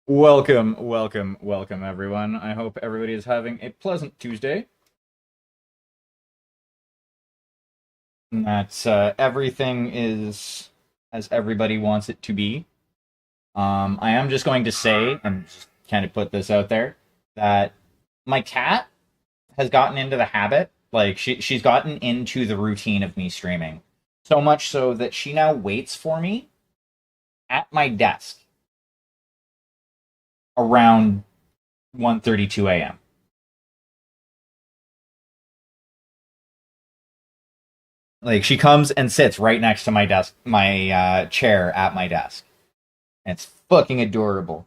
Welcome, everyone. I hope everybody is having a pleasant Tuesday. And that everything is as everybody wants it to be. I am just going to say, and just kind of put this out there, that my cat has gotten into the habit, like she's gotten into the routine of me streaming. So much so that she now waits for me at my desk around 1:32 a.m. Like she comes and sits right next to my desk, my chair at my desk. And it's fucking adorable.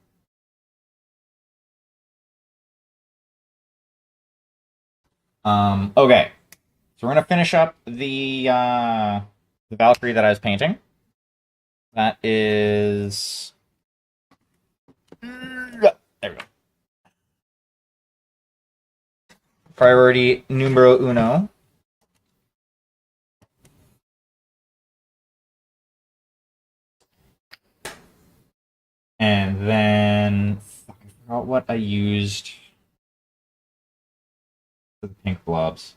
Okay, so we're gonna finish up the Valkyrie that I was painting. That is there we go. Priority numero uno. And then fuck, I forgot what I used for the pink blobs.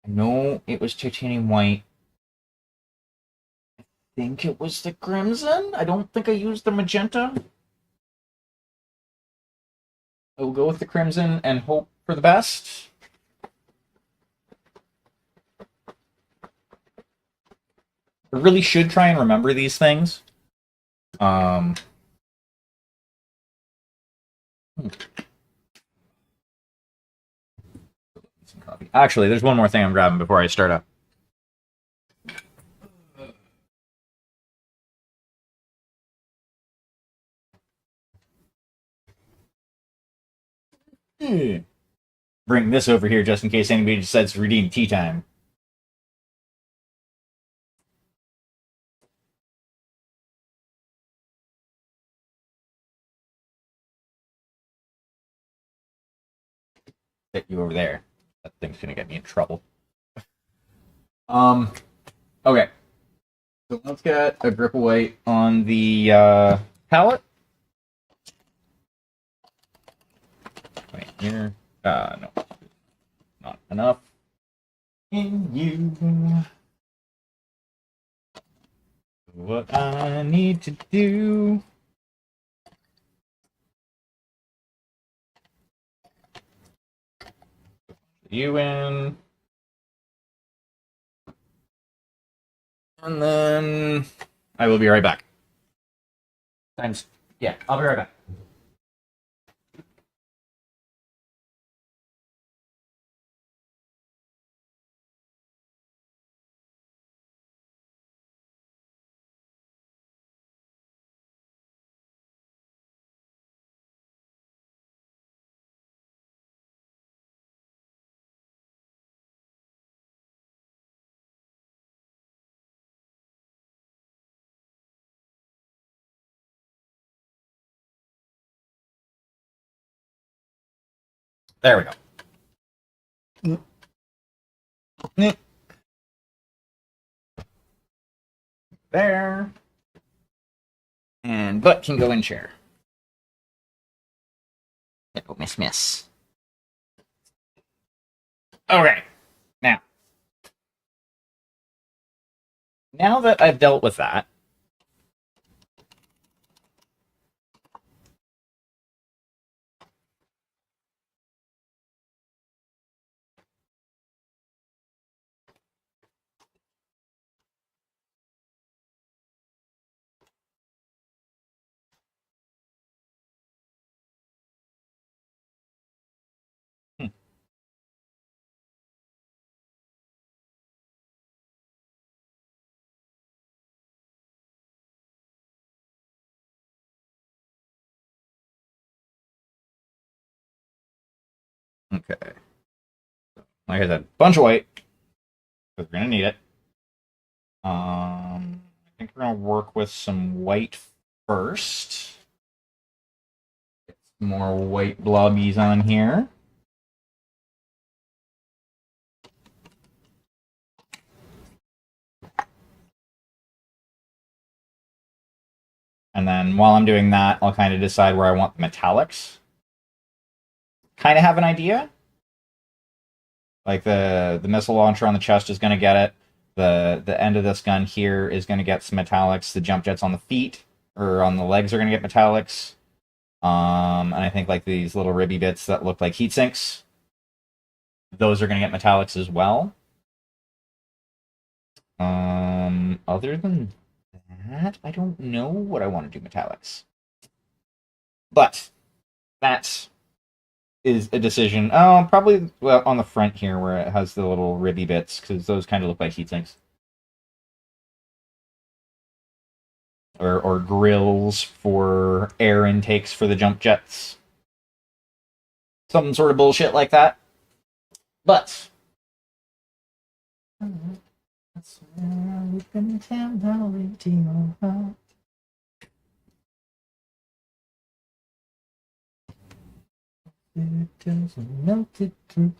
I know it was titanium white. I think it was the crimson. I don't think I used the magenta. I will go with the crimson and hope for the best. I really should try and remember these things. Um, Actually, there's one more thing I'm grabbing before I start up. Bring this over here just in case anybody decides to redeem tea time. Set you over there. That thing's gonna get me in trouble. Um. Okay. So let's get a grip of white on the palette. Wait here. No, not enough. In you. What I need to do. You in. And then I will be right back. Times. Yeah, I'll be right back. There we go. There. And butt can go in chair. Oh, miss. Okay. Now, now that I've dealt with that, okay. Like I said, bunch of white because we're gonna need it. I think we're gonna work with some white first. Get some more white blobbies on here. And then while I'm doing that, I'll kind of decide where I want the metallics. Kind of have an idea. Like the missile launcher on the chest is going to get it. The end of this gun here is going to get some metallics. The jump jets on the feet or on the legs are going to get metallics. And I think like these little ribby bits that look like heat sinks, those are going to get metallics as well. Other than that, I don't know what I want to do metallics. But that is a decision. Oh, probably well, on the front here where it has the little ribby bits, because those kind of look like heat sinks. Or grills for air intakes for the jump jets. Some sort of bullshit like that. But that's where we can tell how it doesn't melt it through.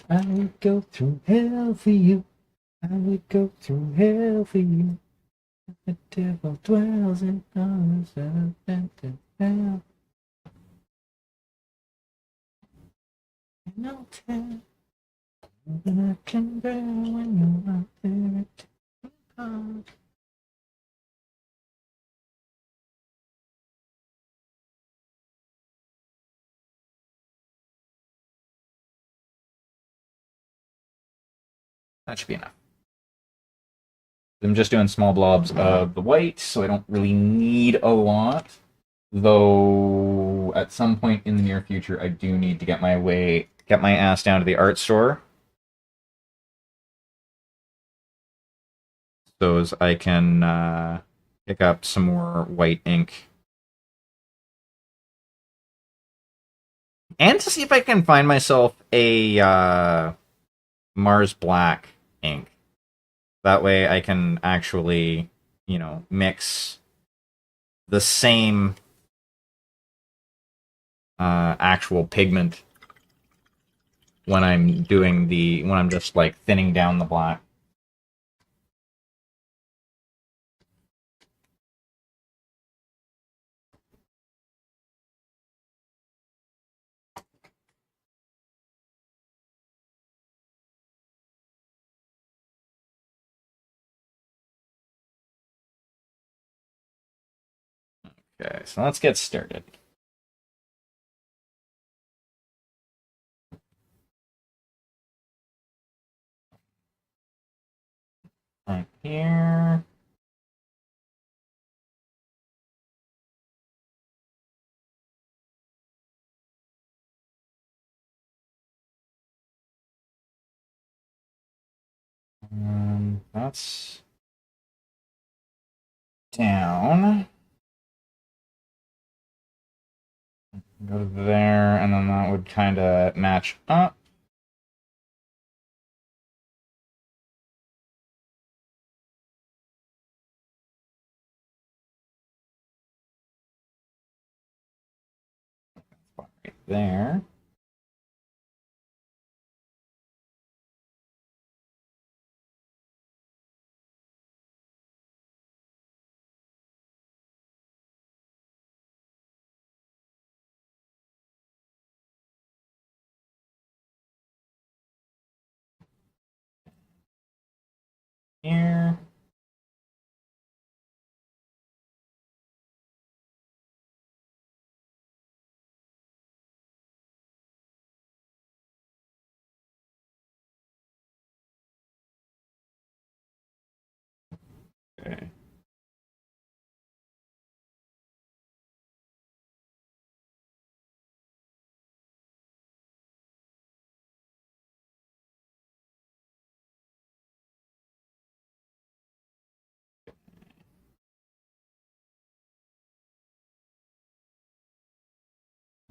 I would go through hell for you. I would go through hell for you. The devil dwells in us and hell. No tell. I can bear when you're out there. That should be enough. I'm just doing small blobs of the white, so I don't really need a lot. Though at some point in the near future, I do need to get my ass down to the art store, so as I can pick up some more white ink, and to see if I can find myself a Mars Black ink. That way, I can actually, mix the same actual pigment when I'm just like thinning down the black. Okay, so let's get started. Right here. That's down. Go to there, and then that would kind of match up. Right there. Here. Okay.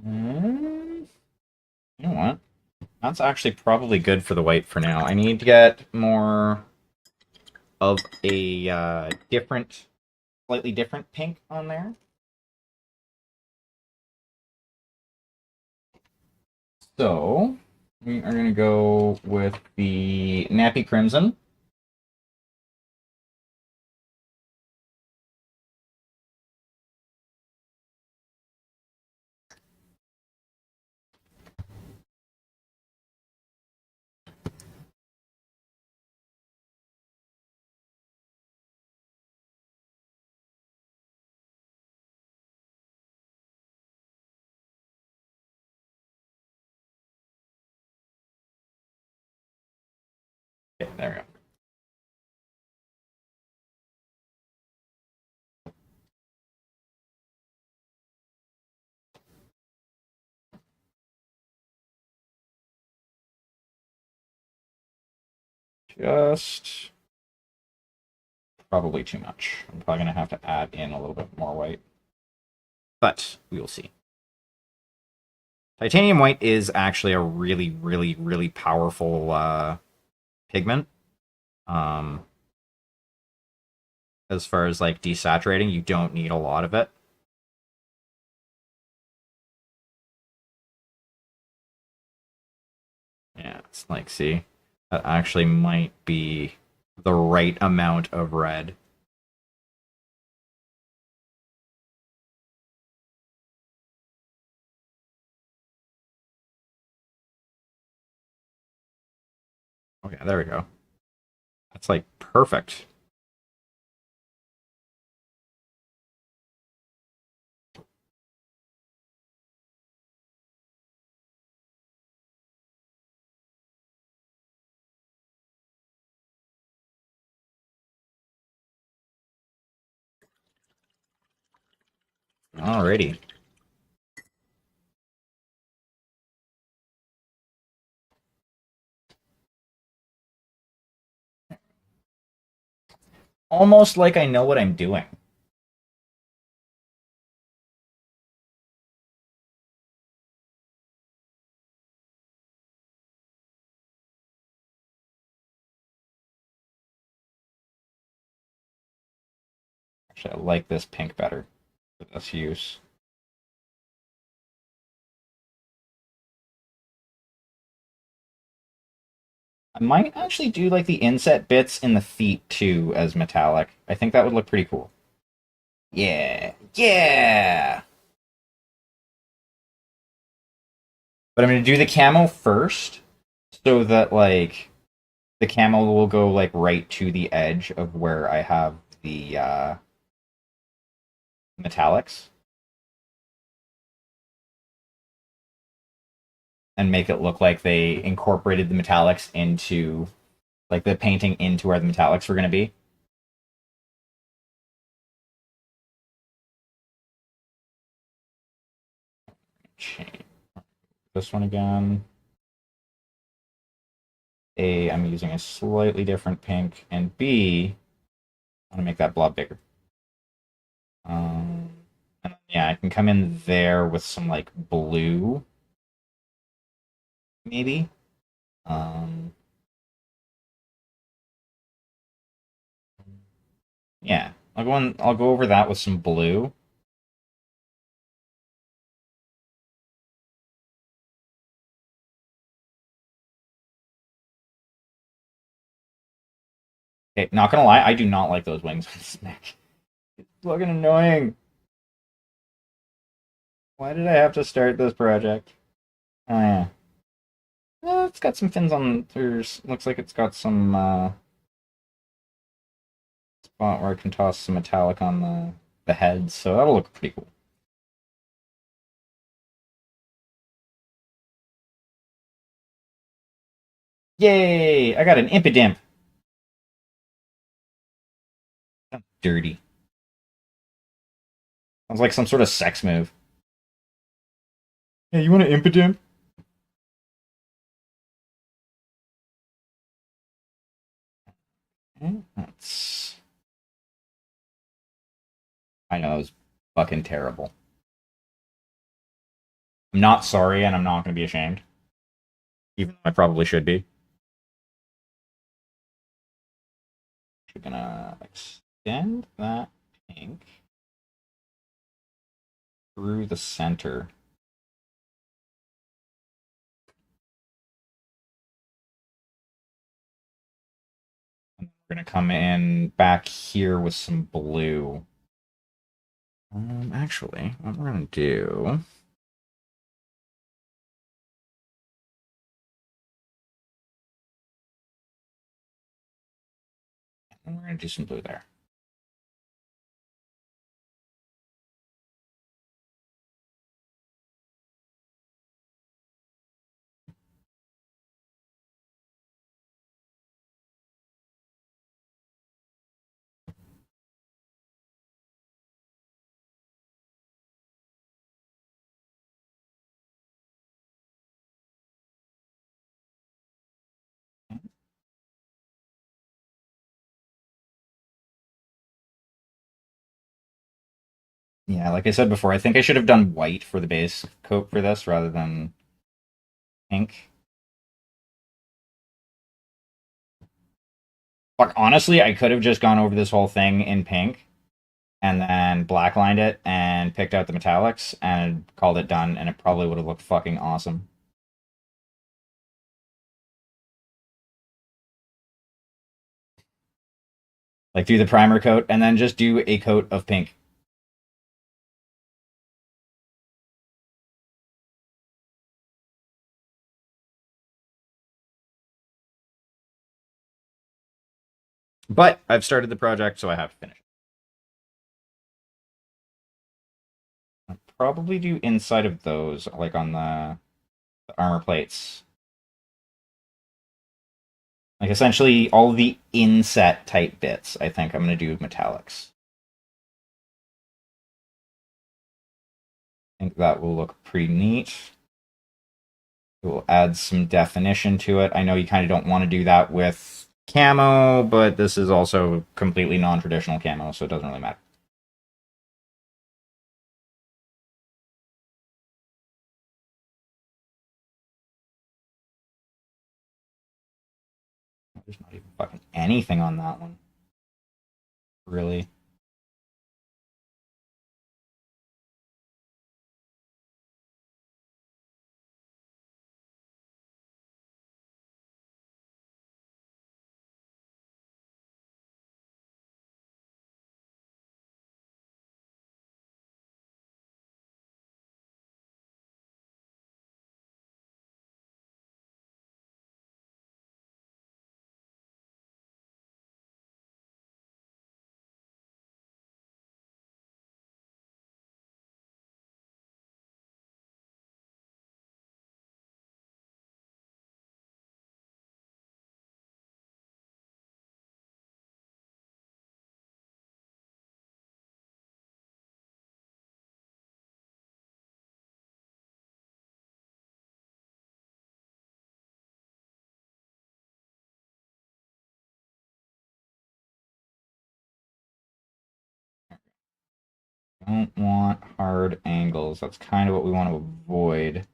You know what? That's actually probably good for the white for now. I need to get more of a slightly different pink on there. So we are going to go with the Nappy Crimson. Okay, there we go. Just probably too much. I'm probably going to have to add in a little bit more white. But we will see. Titanium white is actually a really, really, really powerful pigment. As far as like desaturating, you don't need a lot of it. Yeah, it's like, see, that actually might be the right amount of red. Okay, there we go. That's like perfect. Alrighty. Almost like I know what I'm doing. Actually, I like this pink better for this use. I might actually do like the inset bits in the feet too as metallic. I think that would look pretty cool. Yeah. Yeah. But I'm going to do the camo first so that like the camo will go like right to the edge of where I have the metallics and make it look like they incorporated the metallics into like the painting into where the metallics were going to be. Change this one again. A, I'm using a slightly different pink, and B, I want to make that blob bigger. Um, and yeah, I can come in there with some like blue, maybe. Um, yeah, I'll go over that with some blue. Okay, not gonna lie, I do not like those wings on this neck. It's fucking annoying. Why did I have to start this project? Oh yeah. It's got some fins on. There's looks like it's got some spot where I can toss some metallic on the head, so that'll look pretty cool. Yay! I got an impidimp. Dirty. Sounds like some sort of sex move. Yeah, you want an impidimp? That's. I know it was fucking terrible. I'm not sorry, and I'm not going to be ashamed, even though I probably should be. We're gonna extend that pink through the center. And we're gonna come in back here with some blue. Actually, what we're gonna do. We're gonna do some blue there. Yeah, like I said before, I think I should have done white for the base coat for this rather than pink. Like honestly, I could have just gone over this whole thing in pink and then blacklined it and picked out the metallics and called it done, and it probably would have looked fucking awesome. Like do the primer coat and then just do a coat of pink. But I've started the project, so I have to finish. I'll probably do inside of those, like on the armor plates. Like essentially all the inset type bits, I think I'm going to do metallics. I think that will look pretty neat. It will add some definition to it. I know you kind of don't want to do that with camo, but this is also completely non-traditional camo, so it doesn't really matter. There's not even fucking anything on that one. Really. Don't want hard angles. That's kind of what we want to avoid.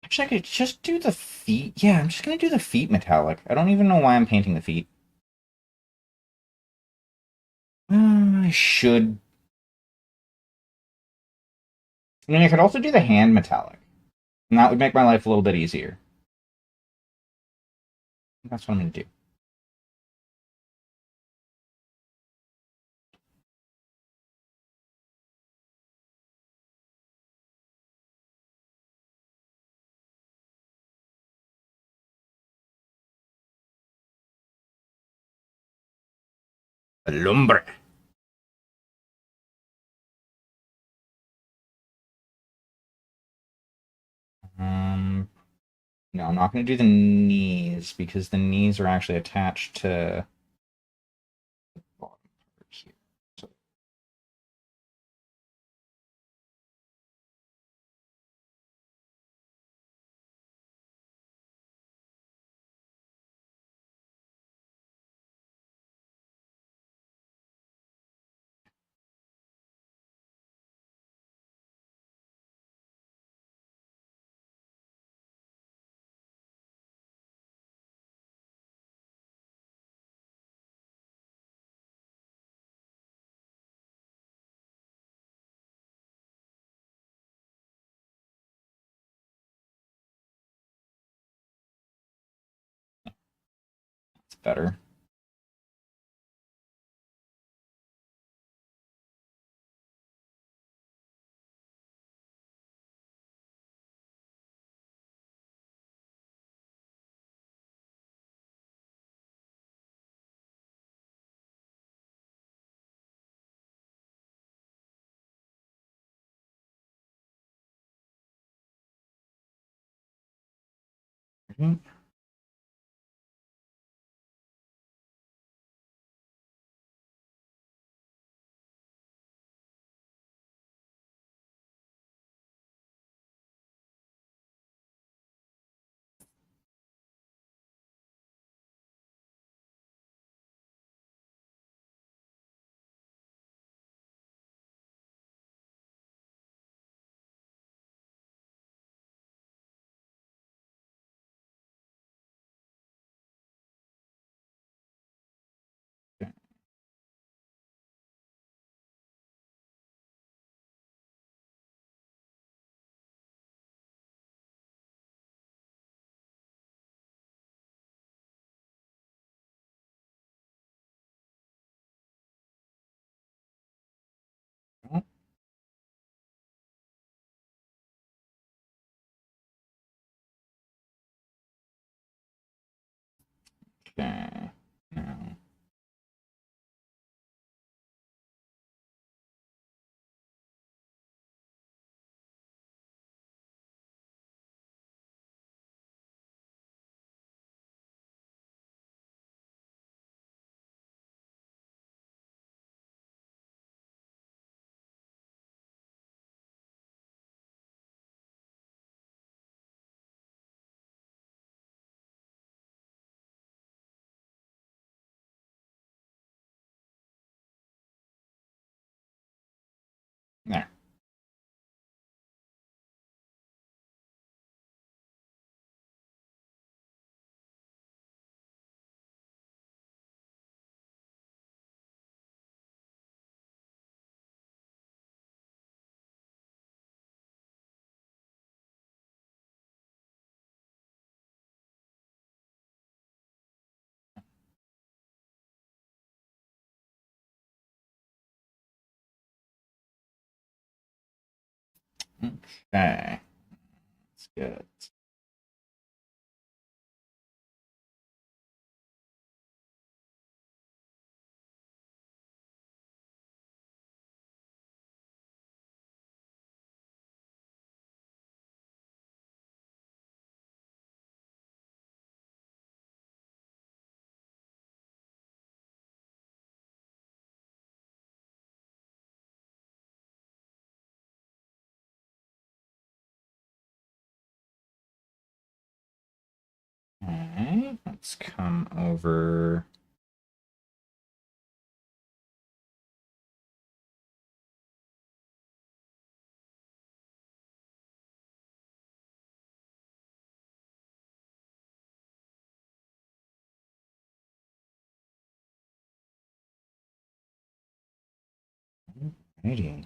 Actually, I could just do the feet. Yeah, I'm just going to do the feet metallic. I don't even know why I'm painting the feet. I should. I mean, I could also do the hand metallic. And that would make my life a little bit easier. That's what I'm going to do. Lumbre. Um, no, I'm not going to do the knees because the knees are actually attached to the bottom part here. So, it's better. Mhm. Okay. That's good. Okay, let's come over. Alrighty.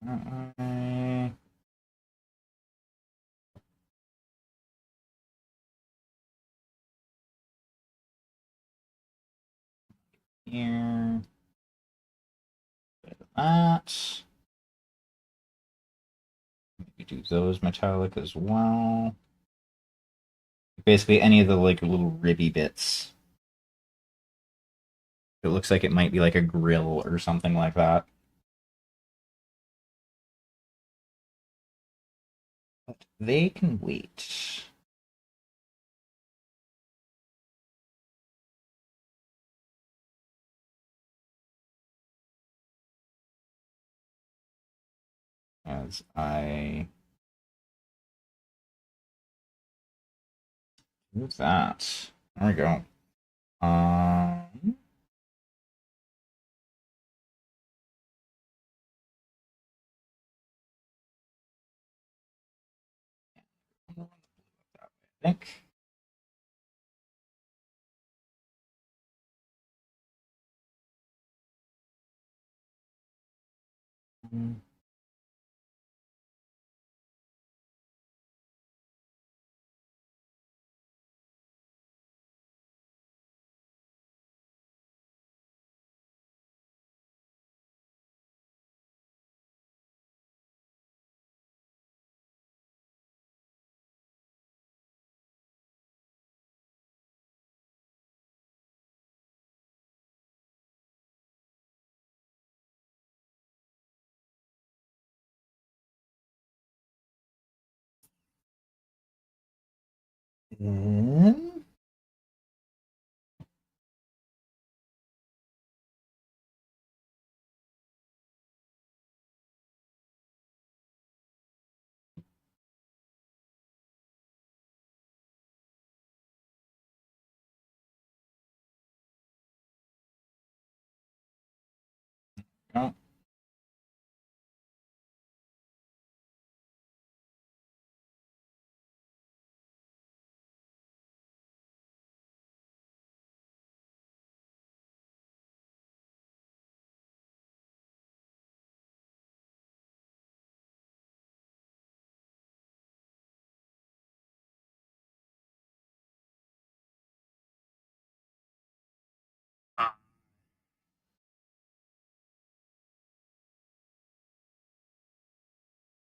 Uh, Here. That. Maybe do those metallic as well. Basically, any of the like little ribby bits. It looks like it might be like a grill or something like that. But they can wait. As I do that. There we go. Um, I think. Then oh,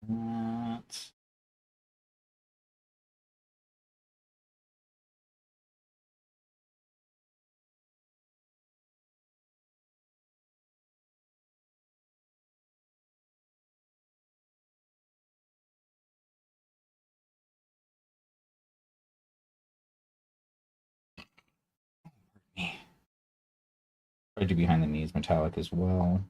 that. Try to do behind the knees metallic as well.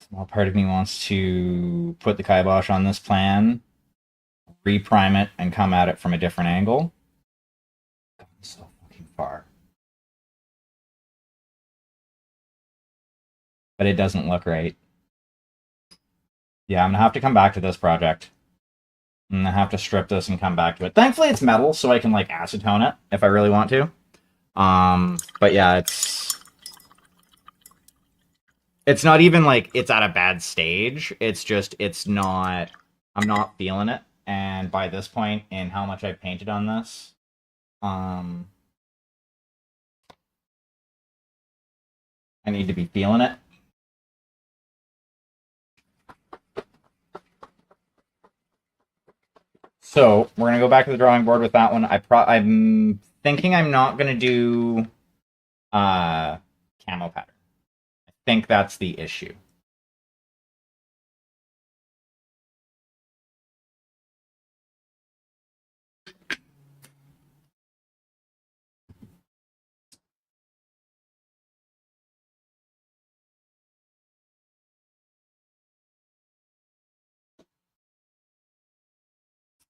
Small part of me wants to put the kibosh on this plan, reprime it, and come at it from a different angle. God, so fucking far. But it doesn't look right. Yeah, I'm gonna have to come back to this project. I'm gonna have to strip this and come back to it. Thankfully, it's metal, so I can like acetone it if I really want to. But yeah, it's not even like it's at a bad stage. It's just it's not. I'm not feeling it. And by this point, in how much I've painted on this, I need to be feeling it. So we're gonna go back to the drawing board with that one. I'm thinking I'm not gonna do camo pattern. I think that's the issue.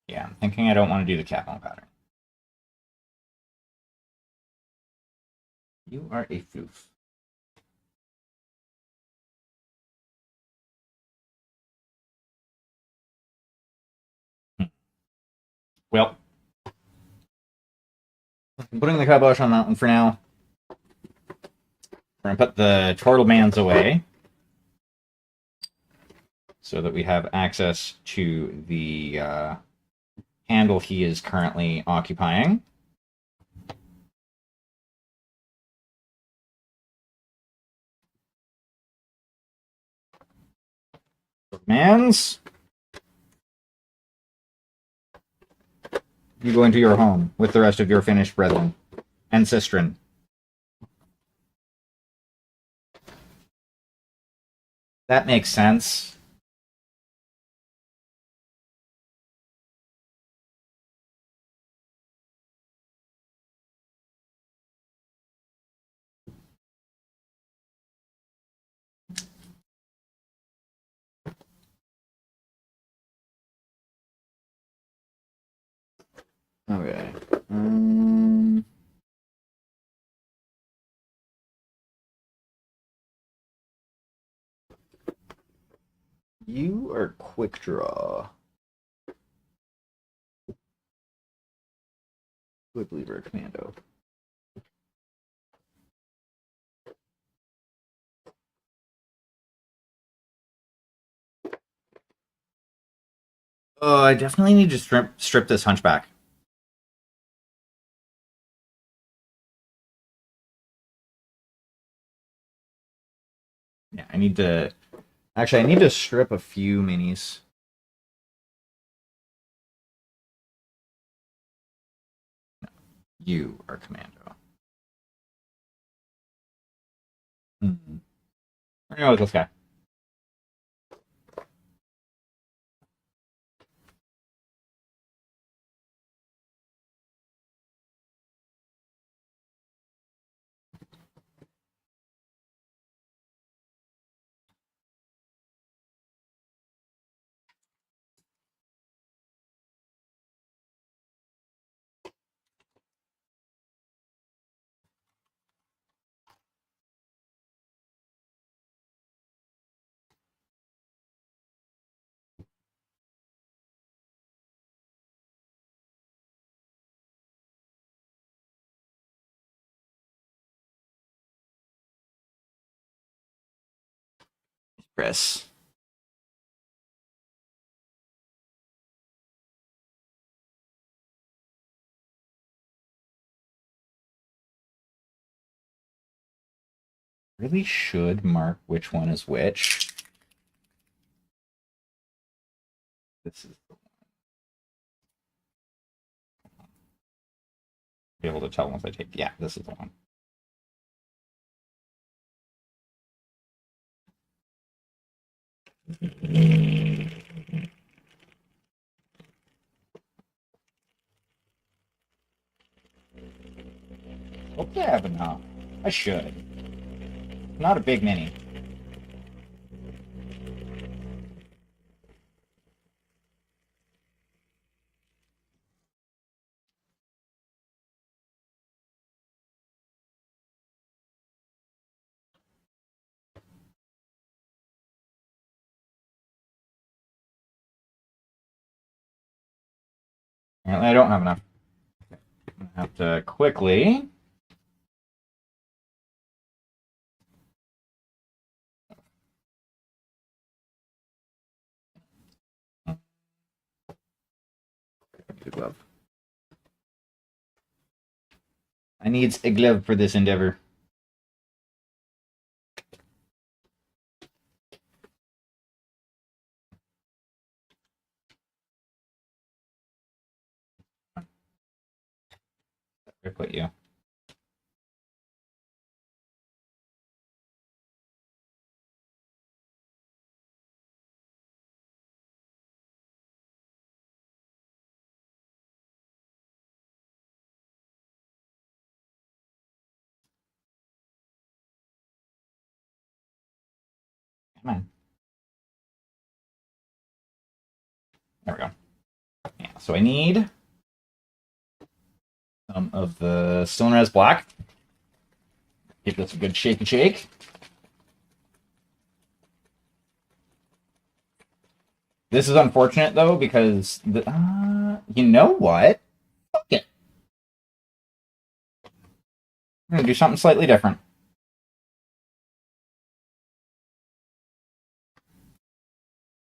Yeah, I'm thinking I don't want to do the camo pattern. You are a floof. Well, I'm putting the kibosh on that one for now. We're gonna put the turtle mans away so that we have access to the handle he is currently occupying. Mans, you go into your home with the rest of your finished brethren and sistren. That makes sense. Okay. You are quick draw. Quick lever commando. I definitely need to strip this hunchback. Yeah, I need to. Actually, I need to strip a few minis. You are commando. Mm-hmm. We're gonna go with this guy. Chris. really should mark which one is which. This is the one. Be able to tell once I take. Yeah, this is the one. Hopefully I have enough. I should. Not a big mini. Apparently I don't have enough. I have to quickly. Glove. I need a glove for this endeavor. Where put you? Come on. There we go. Yeah, so I need some of the Stone Res Black. Give this a good shake and shake. This is unfortunate though because you know what? Fuck it. I'm gonna do something slightly different.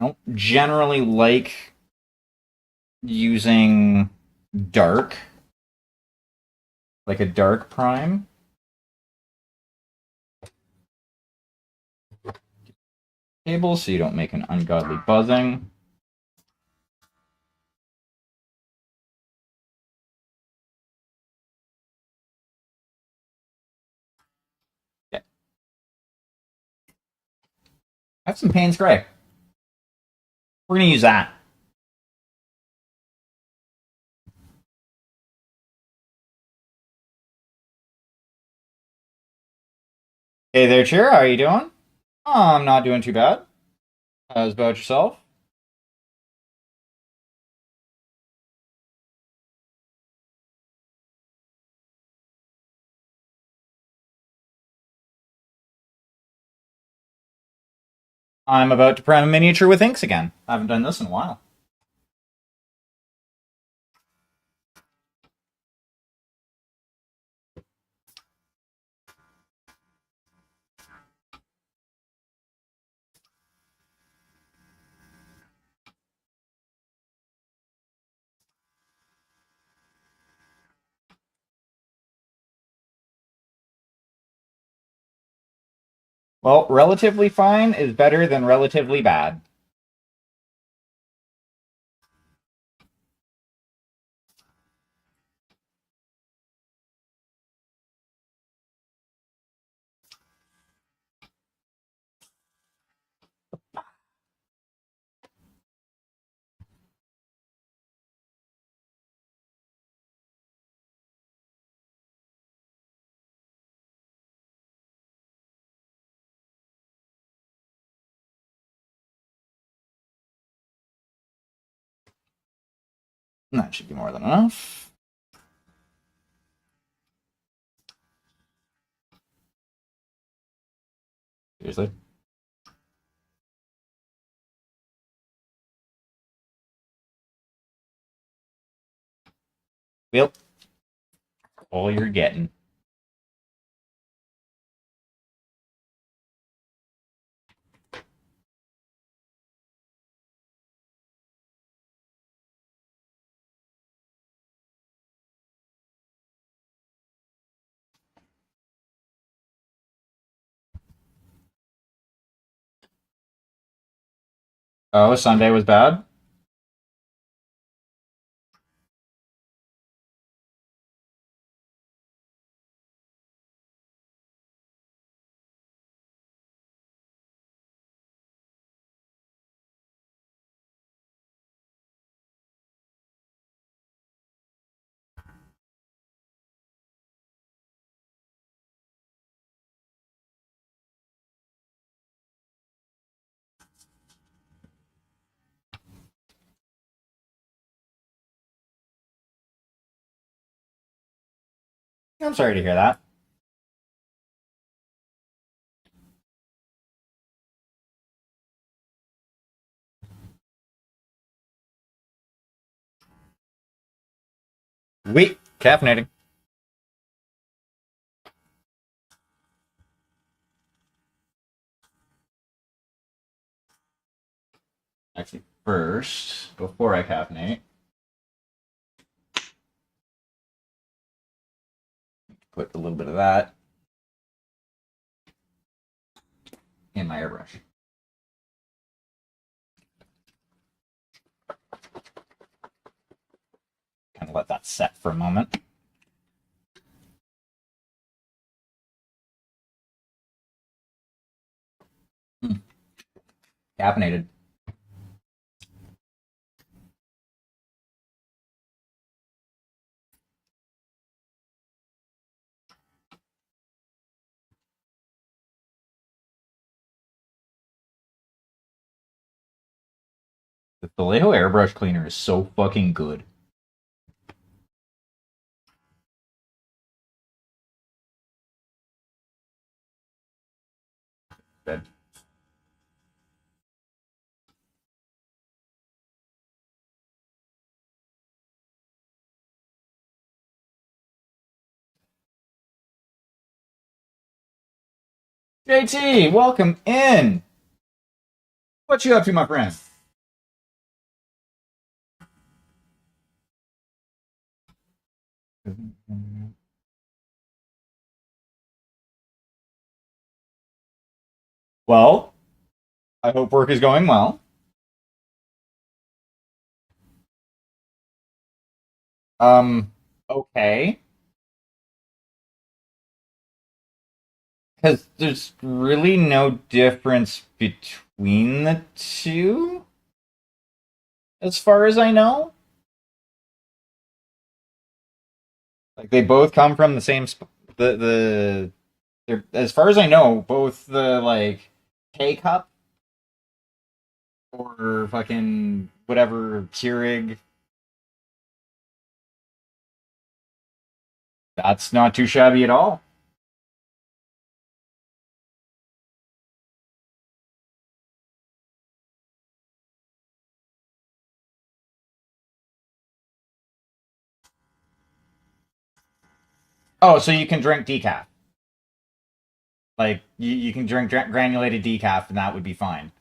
I don't generally like using dark, like a dark prime. Cable so you don't make an ungodly buzzing. Yeah. I have some Payne's Gray. We're gonna use that. Hey there, Cheer. How are you doing? Oh, I'm not doing too bad. How's about yourself? I'm about to prime a miniature with inks again. I haven't done this in a while. Well, relatively fine is better than relatively bad. That should be more than enough. Seriously. Yep. All you're getting. Oh, Sunday was bad? I'm sorry to hear that. Wait, caffeinating. Actually, first, before I caffeinate, put a little bit of that in my airbrush. Kind of let that set for a moment. Caffeinated. The Vallejo airbrush cleaner is so fucking good. Good. JT, welcome in. What you up to, my friend? Well, I hope work is going well. Um, okay. Because there's really no difference between the two, as far as I know. Like they both come from the same they're, as far as I know, both the like K cup or fucking whatever Keurig. That's not too shabby at all. Oh, so you can drink decaf. Like you can drink granulated decaf, and that would be fine.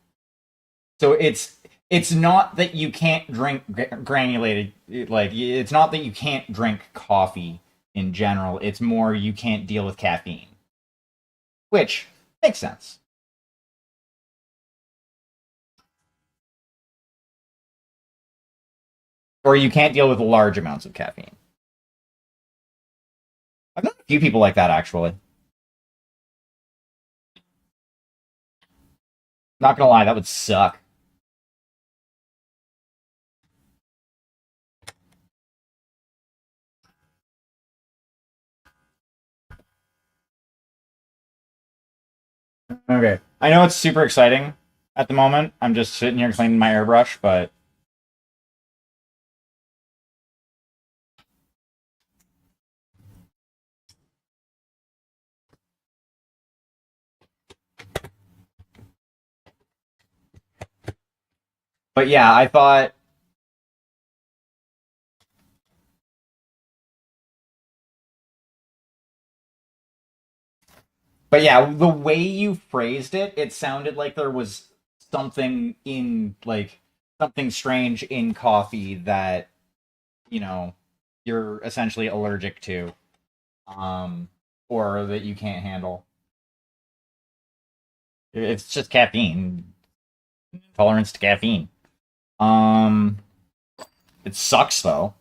So it's not that you can't drink granulated. Like it's not that you can't drink coffee in general. It's more you can't deal with caffeine, which makes sense. Or you can't deal with large amounts of caffeine. I've known a few people like that actually. Not gonna lie, that would suck. Okay. I know it's super exciting at the moment. I'm just sitting here cleaning my airbrush, but yeah, I thought but yeah, the way you phrased it, it sounded like there was something in like something strange in coffee that, you know, you're essentially allergic to or that you can't handle. It's just caffeine. Tolerance to caffeine. Um, it sucks though.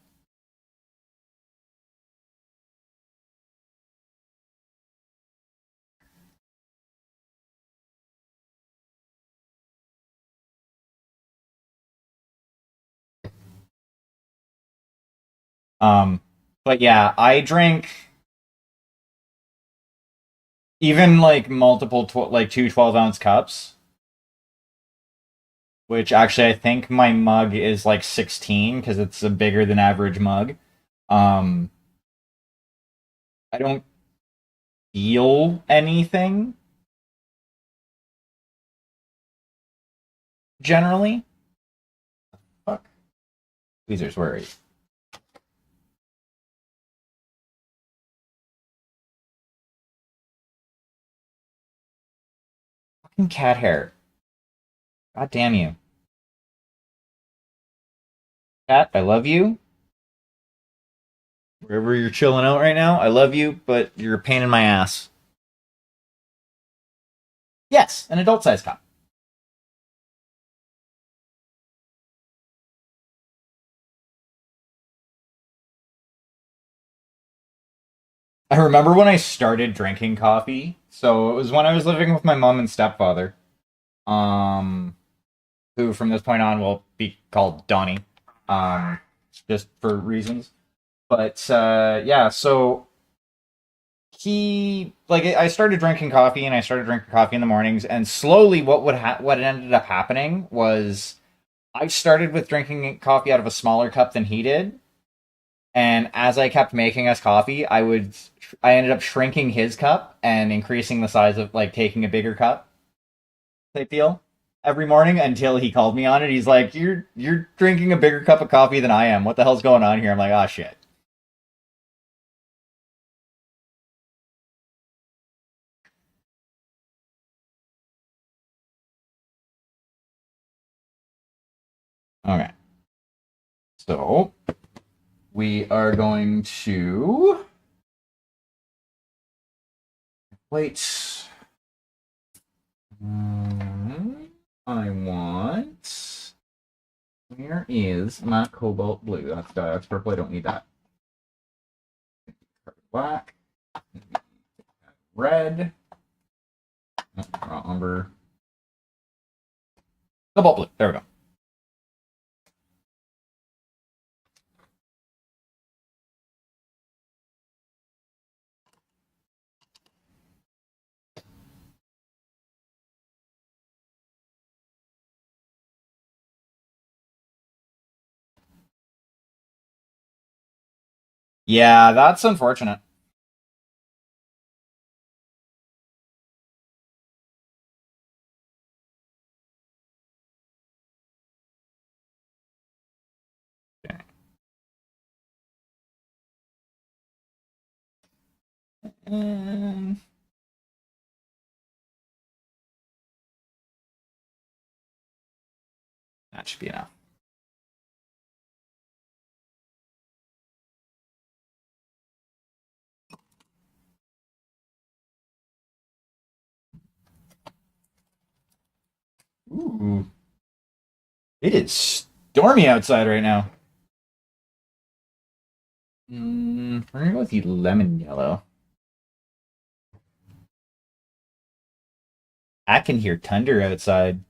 Um, but yeah, I drink even like multiple like two 12-ounce cups, which actually I think my mug is like 16 because it's a bigger than average mug. Um, I don't feel anything generally. Fuck. Tweezers, where are you? Fucking cat hair. God damn you. Cat, I love you. Wherever you're chilling out right now, I love you, but you're a pain in my ass. Yes, an adult size cup. I remember when I started drinking coffee. So it was when I was living with my mom and stepfather, um, who from this point on will be called Donnie, um, just for reasons. But yeah, so he like I started drinking coffee, and I started drinking coffee in the mornings, and slowly what ended up happening was I started with drinking coffee out of a smaller cup than he did, and as I kept making us coffee, I ended up shrinking his cup and increasing the size of like taking a bigger cup type deal every morning until he called me on it. He's like, "You're drinking a bigger cup of coffee than I am. What the hell's going on here?" I'm like, "Ah, shit." Okay, so we are going to wait. I want. Where is my cobalt blue? That's purple. I don't need that. Black, red, raw umber, cobalt blue. There we go. Yeah, that's unfortunate. Mm, that should be enough. Ooh, it is stormy outside right now. We're gonna go with the lemon yellow. I can hear thunder outside.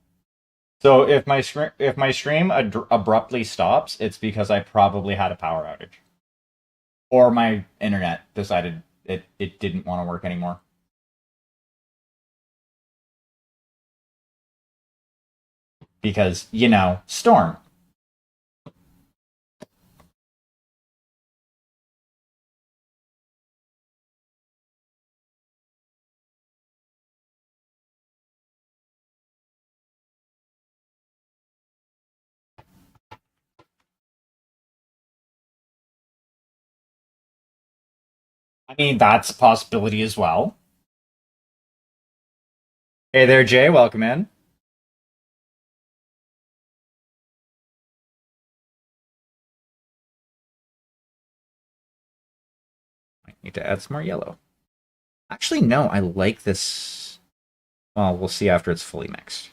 So if my stream abruptly stops, it's because I probably had a power outage or my internet decided it didn't want to work anymore. Because storm. I mean, that's a possibility as well. Hey there, Jay. Welcome in. I need to add some more yellow. Actually, no. I like this. Well, we'll see after it's fully mixed.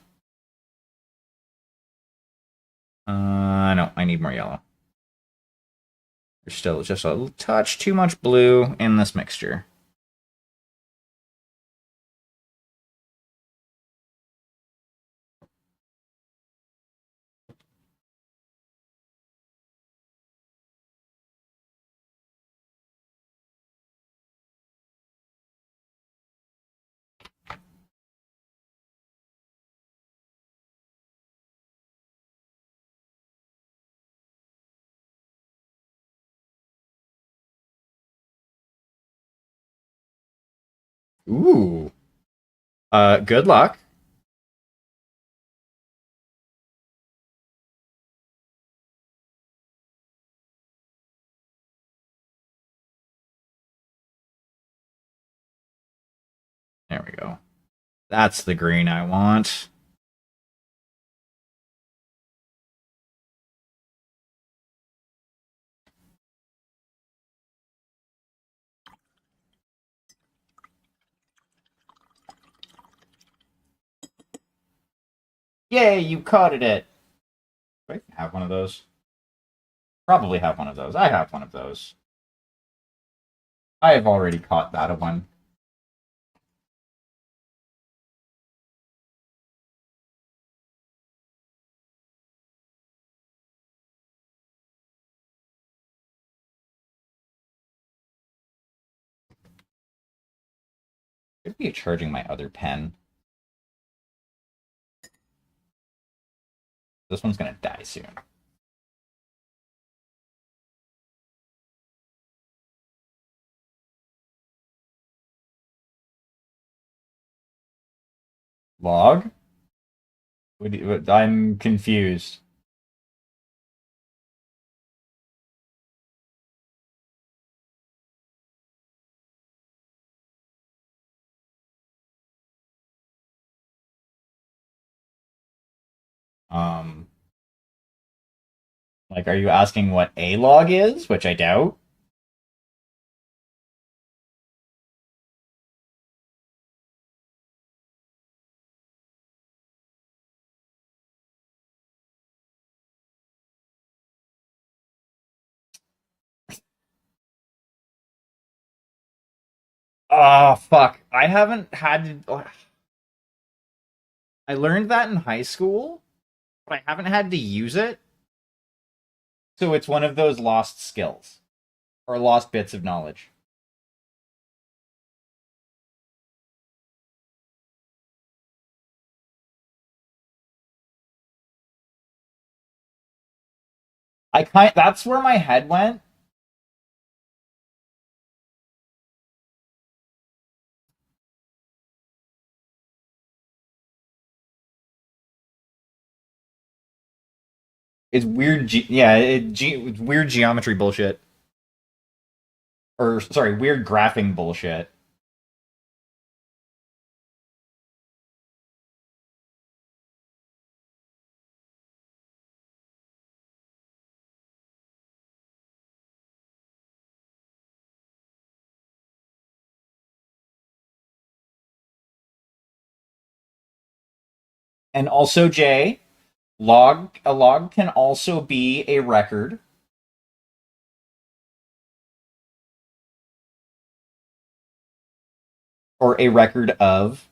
No, I need more yellow. There's still just a touch too much blue in this mixture. Ooh. Good luck. There we go. That's the green I want. Yay, you caught it. Do I have one of those? Probably have one of those. I have one of those. I have already caught that one. Could be charging my other pen. This one's gonna die soon. Log? I'm confused. Um, like, are you asking what a log is? Which I doubt. Oh, fuck. I haven't had to. I learned that in high school, but I haven't had to use it. So it's one of those lost skills or lost bits of knowledge. That's where my head went. It's weird. It's weird geometry bullshit. Or sorry, weird graphing bullshit. And also, Jay, a log can also be a record or a record of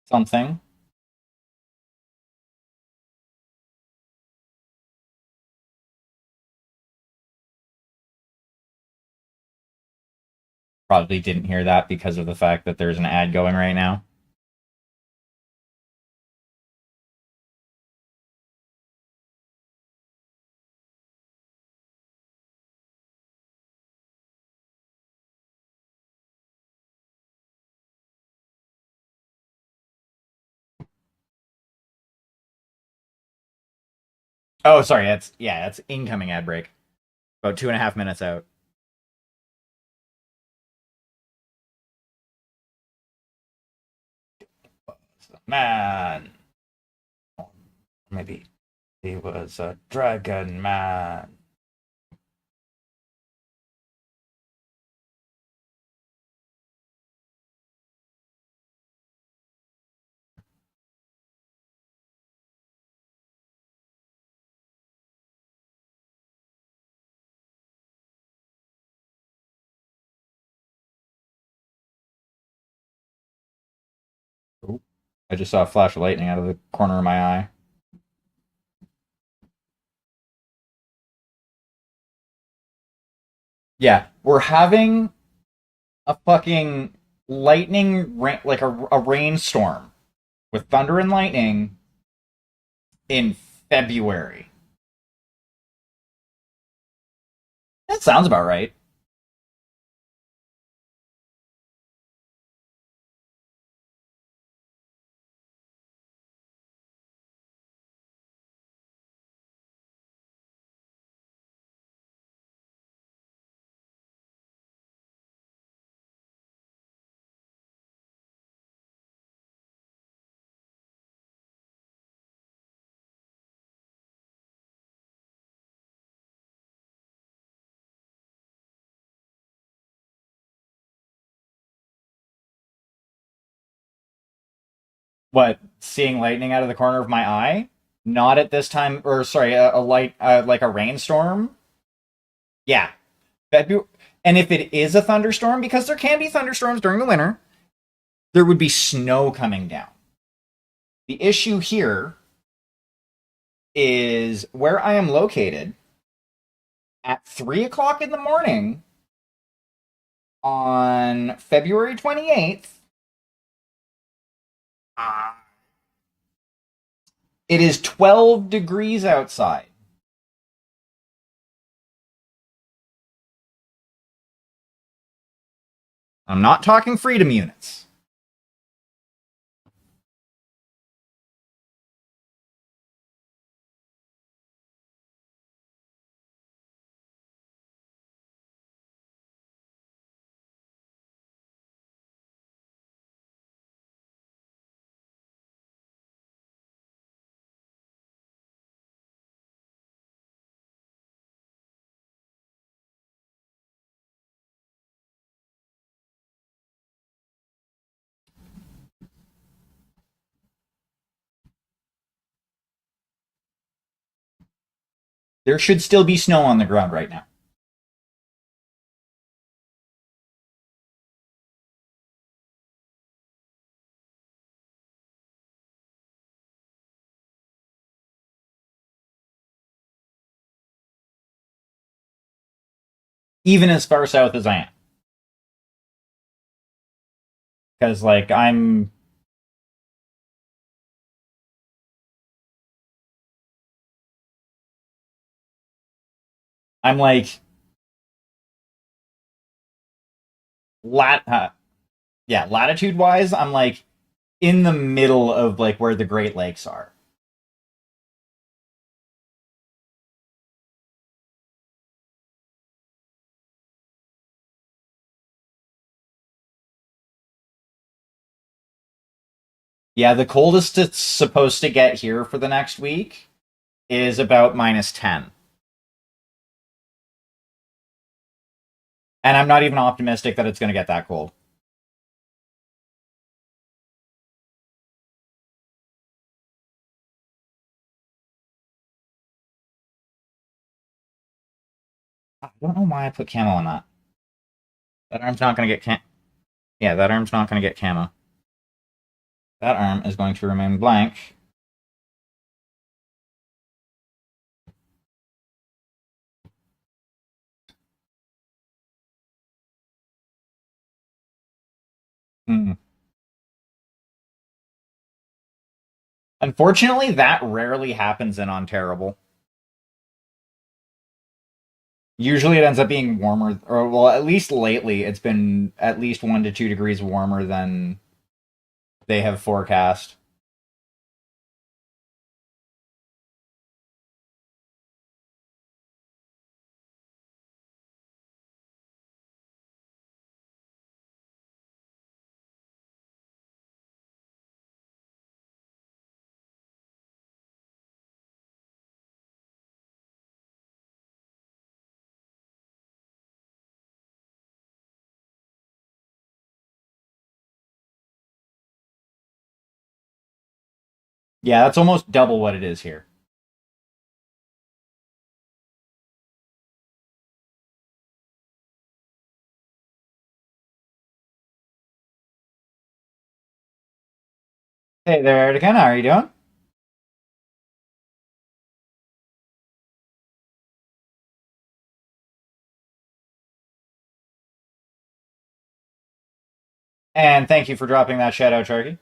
something. Probably didn't hear that because of the fact that there's an ad going right now. Oh, sorry. That's incoming ad break. About 2.5 minutes out. Man, maybe he was a dragon man. I just saw a flash of lightning out of the corner of my eye. Yeah, we're having a fucking lightning rain, like a rainstorm with thunder and lightning in February. That sounds about right. What, seeing lightning out of the corner of my eye? Not at this time, or sorry, a light, like a rainstorm. Yeah, February. And if it is a thunderstorm, because there can be thunderstorms during the winter, there would be snow coming down. The issue here is where I am located at 3 o'clock in the morning on February 28th. It is 12 degrees outside. I'm not talking freedom units. There should still be snow on the ground right now. Even as far south as I am. Because, like, I'm like, lat, yeah, latitude wise, I'm like in the middle of like where the Great Lakes are. Yeah, the coldest it's supposed to get here for the next week is about -10. And I'm not even optimistic that it's going to get that cold. I don't know why I put camo on that. That arm's not going to get Yeah, that arm's not going to get camo. That arm is going to remain blank. Mm. Unfortunately, that rarely happens in Ontario. Usually it ends up being warmer, or well, at least lately, it's been at least 1 to 2 degrees warmer than they have forecast. Yeah, that's almost double what it is here. Hey there, Erica. How are you doing? And thank you for dropping that shadow turkey.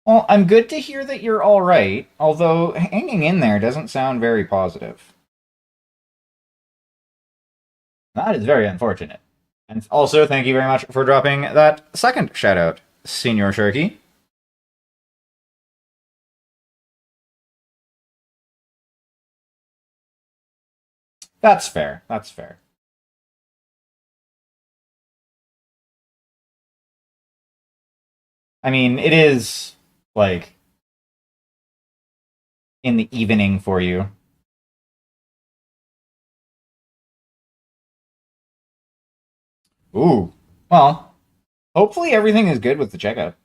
Well, I'm good to hear that you're all right, although hanging in there doesn't sound very positive. That is very unfortunate. And also, thank you very much for dropping that second shout out, Senior Turkey. That's fair. That's fair. I mean, it is like in the evening for you. Ooh. Well, hopefully everything is good with the checkup.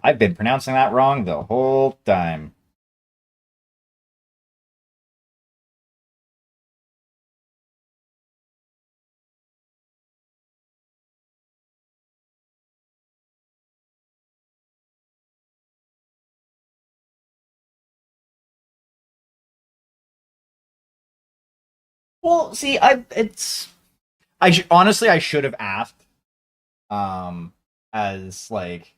I've been pronouncing that wrong the whole time. Well, see, honestly I should have asked. As like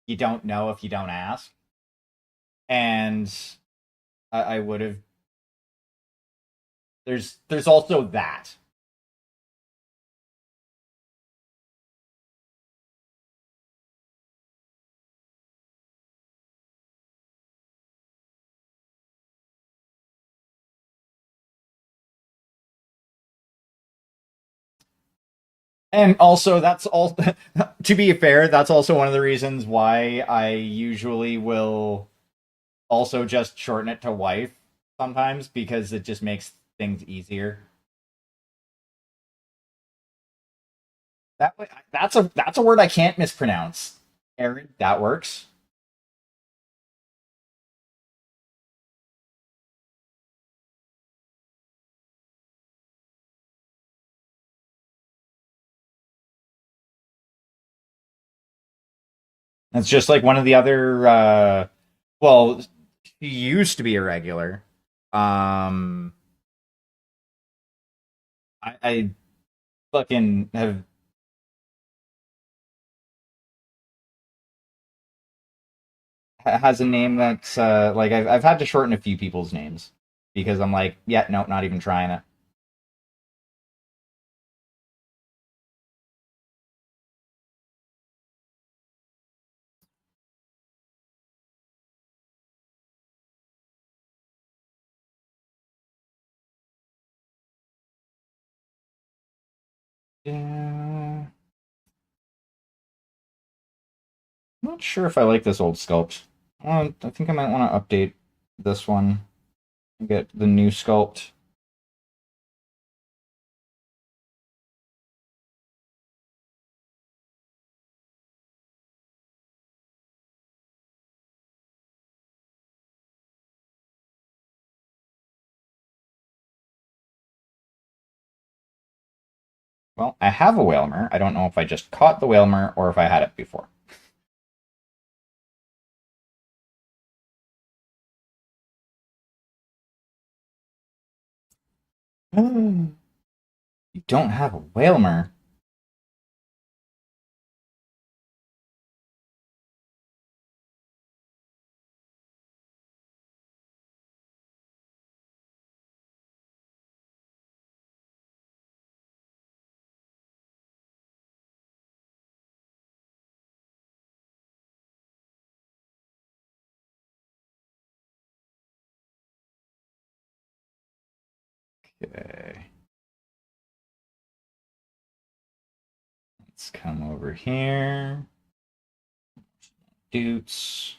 you don't know if you don't ask, and I would have. There's also that. And also, that's all. To be fair, that's also one of the reasons why I usually will also just shorten it to wife sometimes because it just makes things easier. That's a word I can't mispronounce. Aaron, that works. It's just like one of the other. Well, she used to be a regular. Um, I fucking have has a name that's like I've had to shorten a few people's names because I'm like, yeah, no, not even trying it. Yeah, I'm not sure if I like this old sculpt. I think I might want to update this one and get the new sculpt. Well, I have a Whalmer. I don't know if I just caught the Whalmer or if I had it before. You don't have a Whalmer. Okay. Let's come over here. Doots.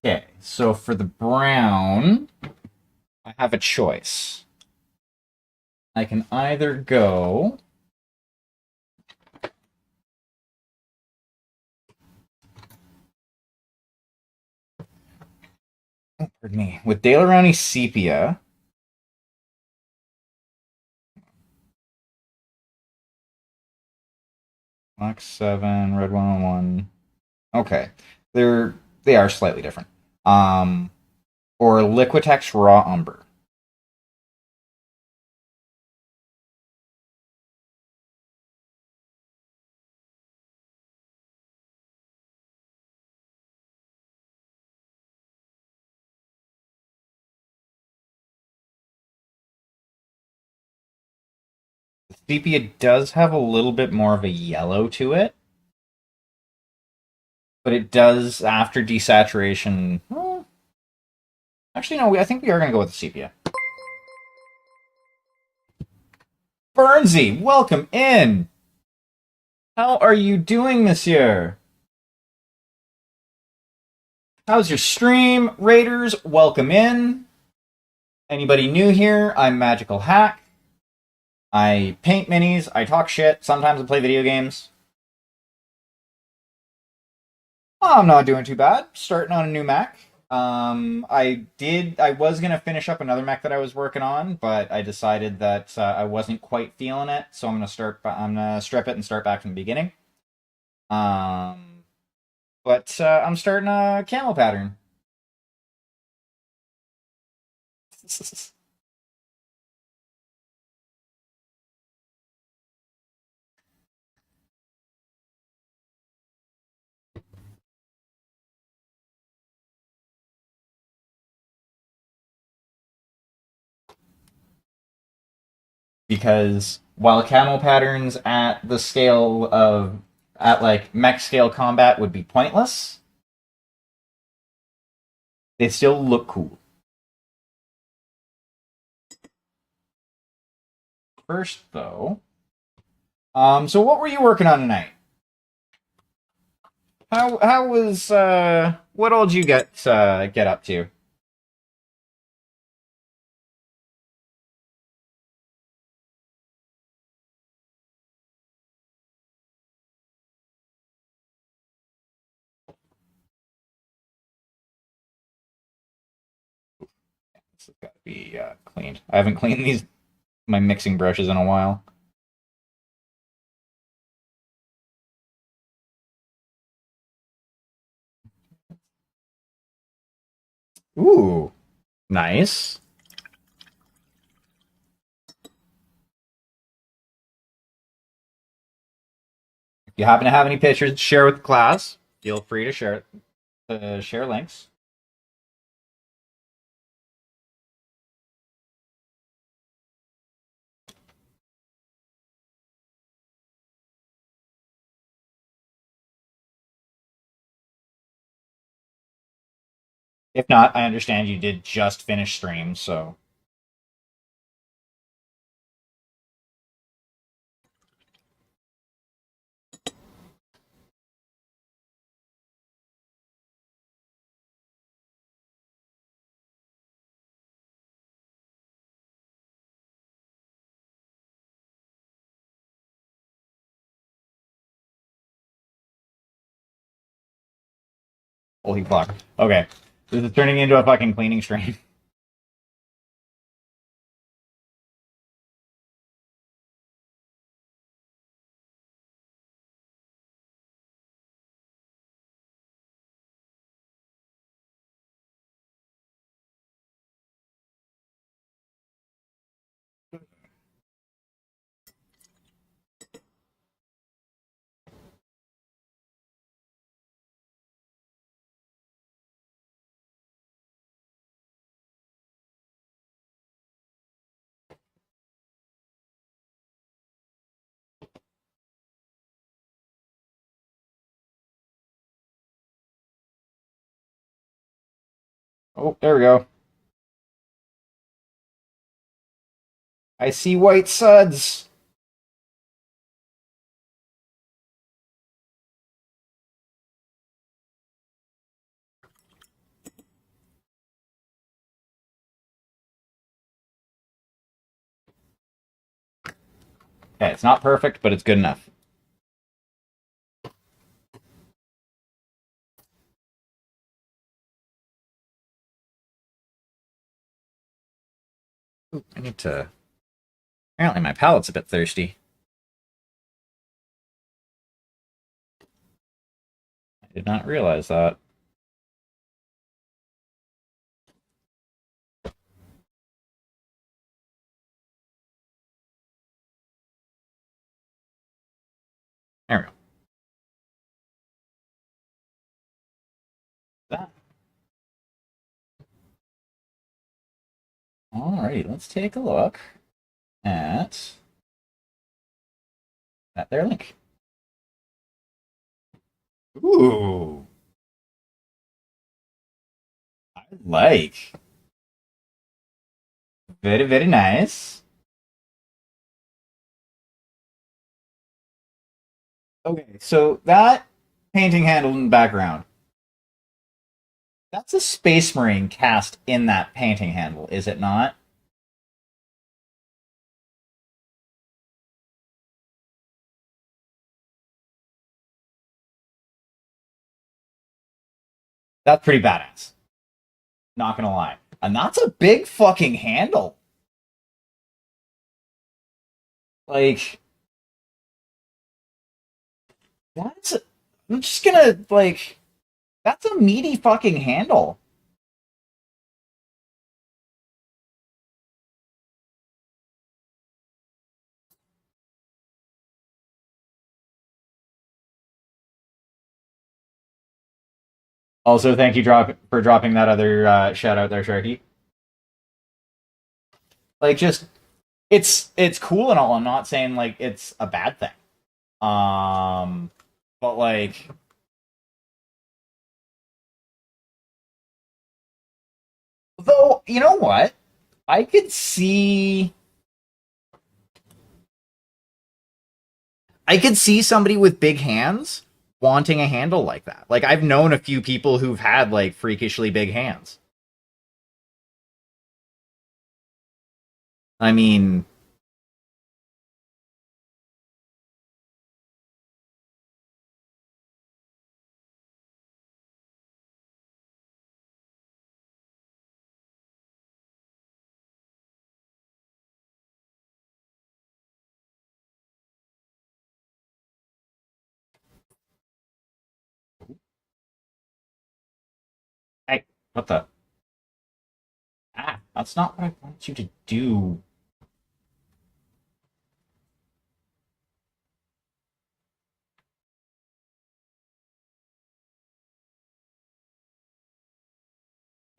Okay, so for the brown, I have a choice. I can either go pardon me, with Dale Arouney Sepia. Black 7, red 101. Okay. They are slightly different. Um or Liquitex Raw Umber. The Sepia does have a little bit more of a yellow to it, but it does after desaturation. Well, actually, no. I think we are going to go with the sepia. Burnsy, welcome in. How are you doing, Monsieur? How's your stream, Raiders? Welcome in. Anybody new here? I'm Magical Hack. I paint minis. I talk shit. Sometimes I play video games. I'm not doing too bad. Starting on a new Mac. I was gonna finish up another Mac that I was working on, but I decided that I wasn't quite feeling it, so I'm gonna strip it and start back from the beginning. Um, but I'm starting a camel pattern. Because while camel patterns at the scale of at like mech scale combat would be pointless, they still look cool. First, though, so what were you working on tonight? How was what all did you get up to? This has got to be cleaned. I haven't cleaned these my mixing brushes in a while. Ooh, nice. If you happen to have any pictures to share with the class, feel free to share links. If not, I understand you did just finish stream, so holy fuck. Okay, this is turning into a fucking cleaning stream. Oh, there we go. I see white suds. Okay, it's not perfect, but it's good enough. Ooh, I need to. Apparently, my palate's a bit thirsty. I did not realize that. There we go. That. Alrighty, let's take a look at that there link. Ooh, I like. Very, very nice. Okay, so that painting handle in the background, that's a Space Marine cast in that painting handle, is it not? That's pretty badass. Not gonna lie. And that's a big fucking handle. Like, that's. I'm just gonna, like. That's a meaty fucking handle. Also, thank you for dropping that other shout out there, Sharky. Like, just it's cool and all. I'm not saying like it's a bad thing. But like, though, you know what? I could see I could see somebody with big hands wanting a handle like that. Like I've known a few people who've had like freakishly big hands. I mean, I what the that's not what I want you to do.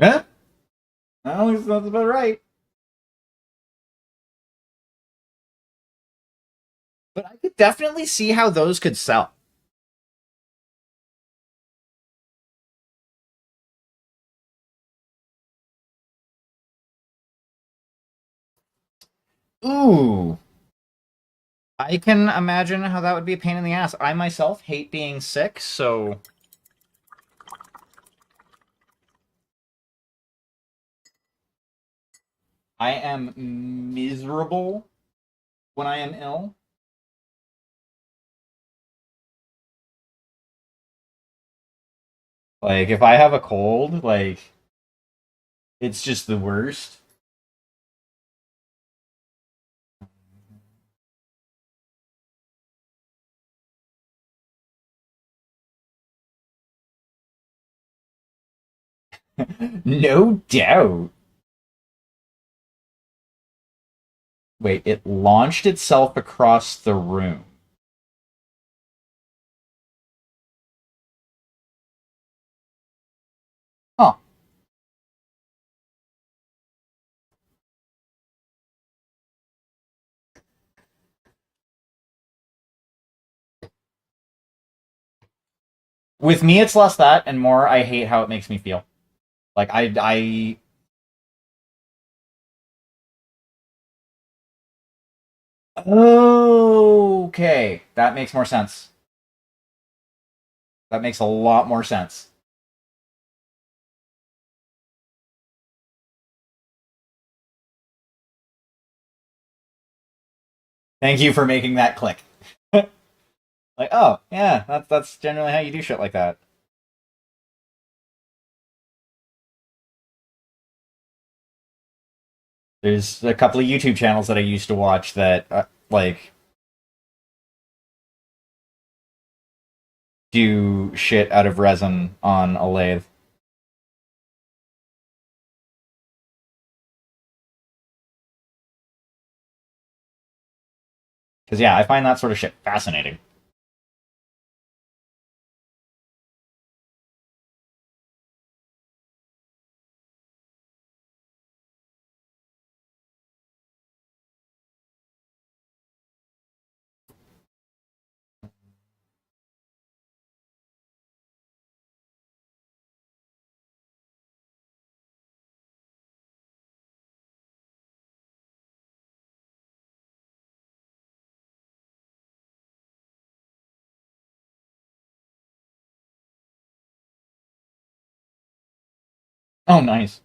Huh? Well, that's about right. But I could definitely see how those could sell. Ooh, I can imagine how that would be a pain in the ass. I myself hate being sick, so I am miserable when I am ill. Like if I have a cold, like it's just the worst. No doubt. Wait, it launched itself across the room. Huh. With me, it's less that and more I hate how it makes me feel. Like I okay, that makes more sense. That makes a lot more sense. Thank you for making that click. Like, oh yeah, that's generally how you do shit like that. There's a couple of YouTube channels that I used to watch that like do shit out of resin on a lathe. Because yeah, I find that sort of shit fascinating. Oh, nice.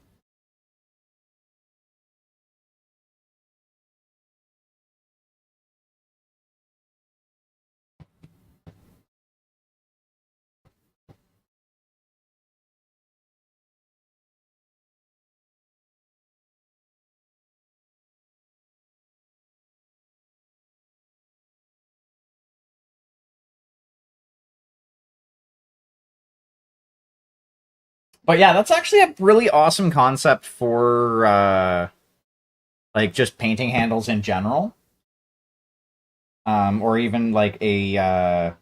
But yeah, that's actually a really awesome concept for like just painting handles in general. Or even like a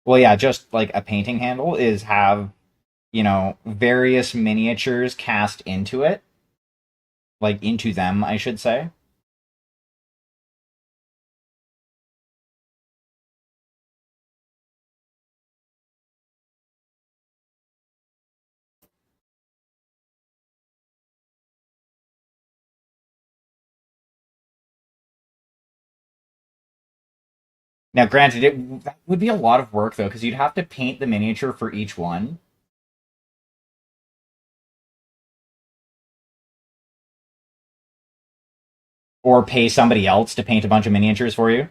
well, yeah, just like a painting handle is have, various miniatures cast into it, like into them, I should say. Now, granted, that would be a lot of work though, because you'd have to paint the miniature for each one, or pay somebody else to paint a bunch of miniatures for you.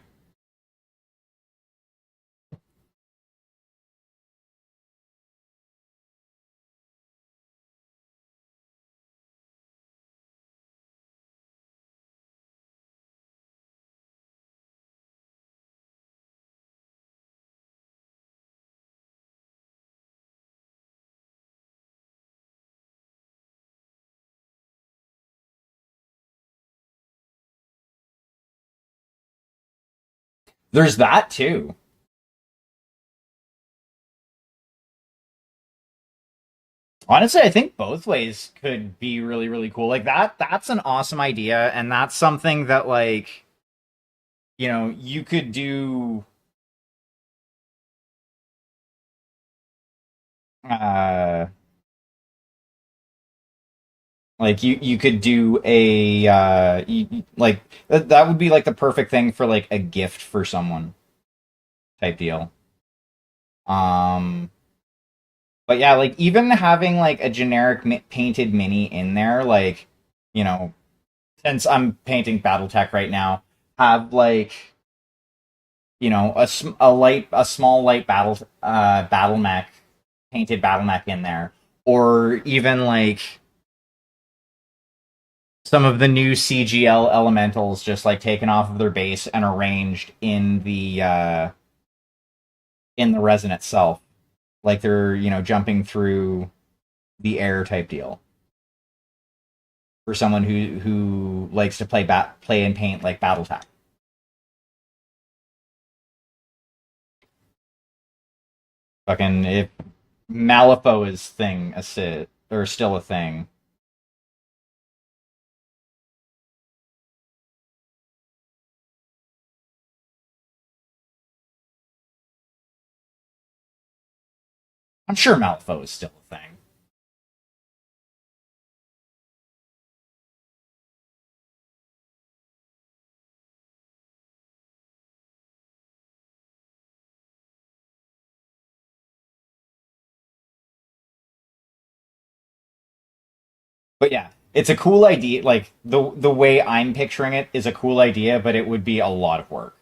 There's that too. Honestly, I think both ways could be really, really cool. Like that's an awesome idea, and that's something that like, you could do uh like you could do a like that would be like the perfect thing for like a gift for someone type deal. Um but yeah, like even having like a generic painted mini in there, like, you know, since I'm painting BattleTech right now, have like, a small light battle mech, painted battle mech in there, or even like some of the new CGL elementals just like taken off of their base and arranged in the resin itself, like they're, jumping through the air type deal for someone who likes to play and paint like BattleTech. Fucking if Malifaux is thing a sit or still a thing. I'm sure Malifaux is still a thing. But yeah, it's a cool idea. Like the way I'm picturing it is a cool idea, but it would be a lot of work.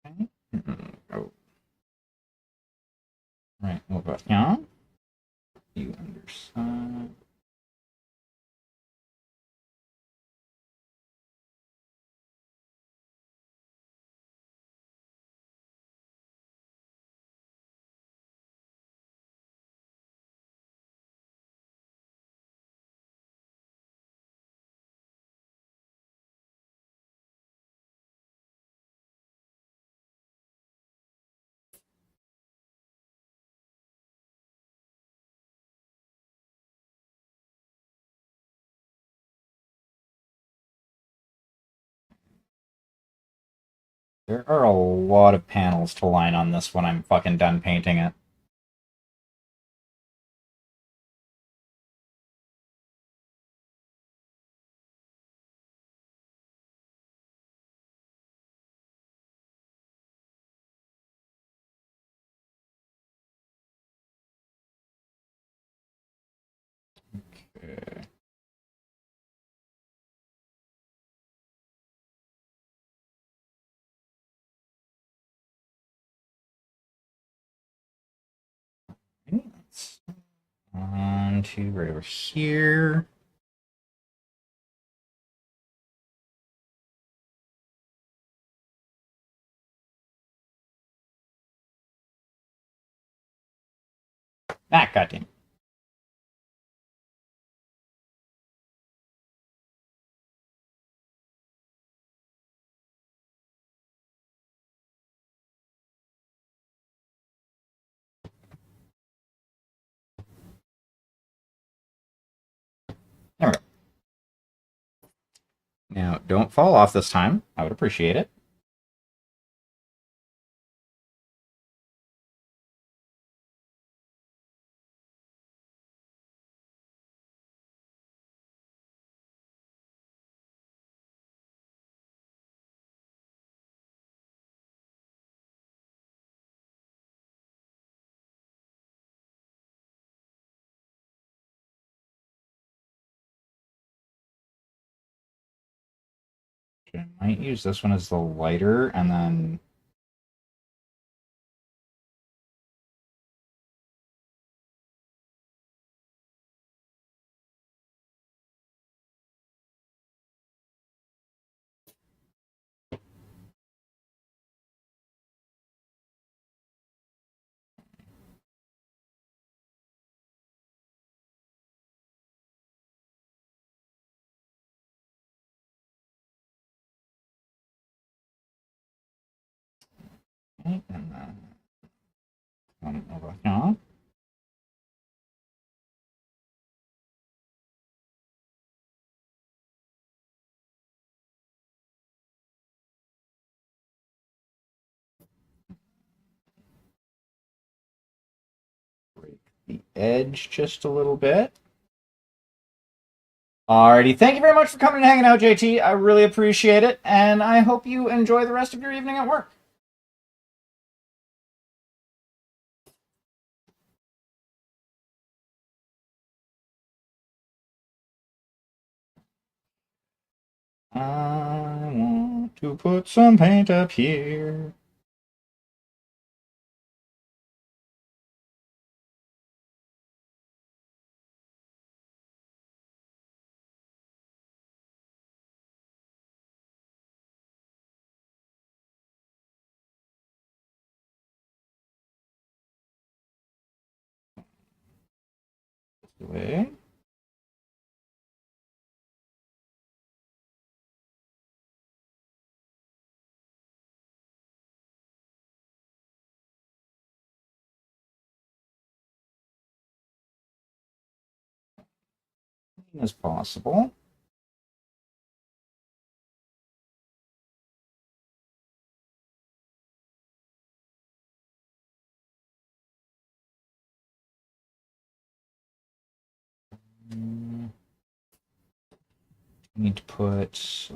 Okay. Oh, right. Over. Yeah. You understand. There are a lot of panels to line on this when I'm fucking done painting it. Okay. Let's on to right over here. Ah, goddamn. There we go. Now, don't fall off this time. I would appreciate it. Okay, I might use this one as the lighter, and then okay, and then come over here. Break the edge just a little bit. Alrighty, thank you very much for coming and hanging out, JT. I really appreciate it, and I hope you enjoy the rest of your evening at work. I want to put some paint up here. Way. As possible. Need to put.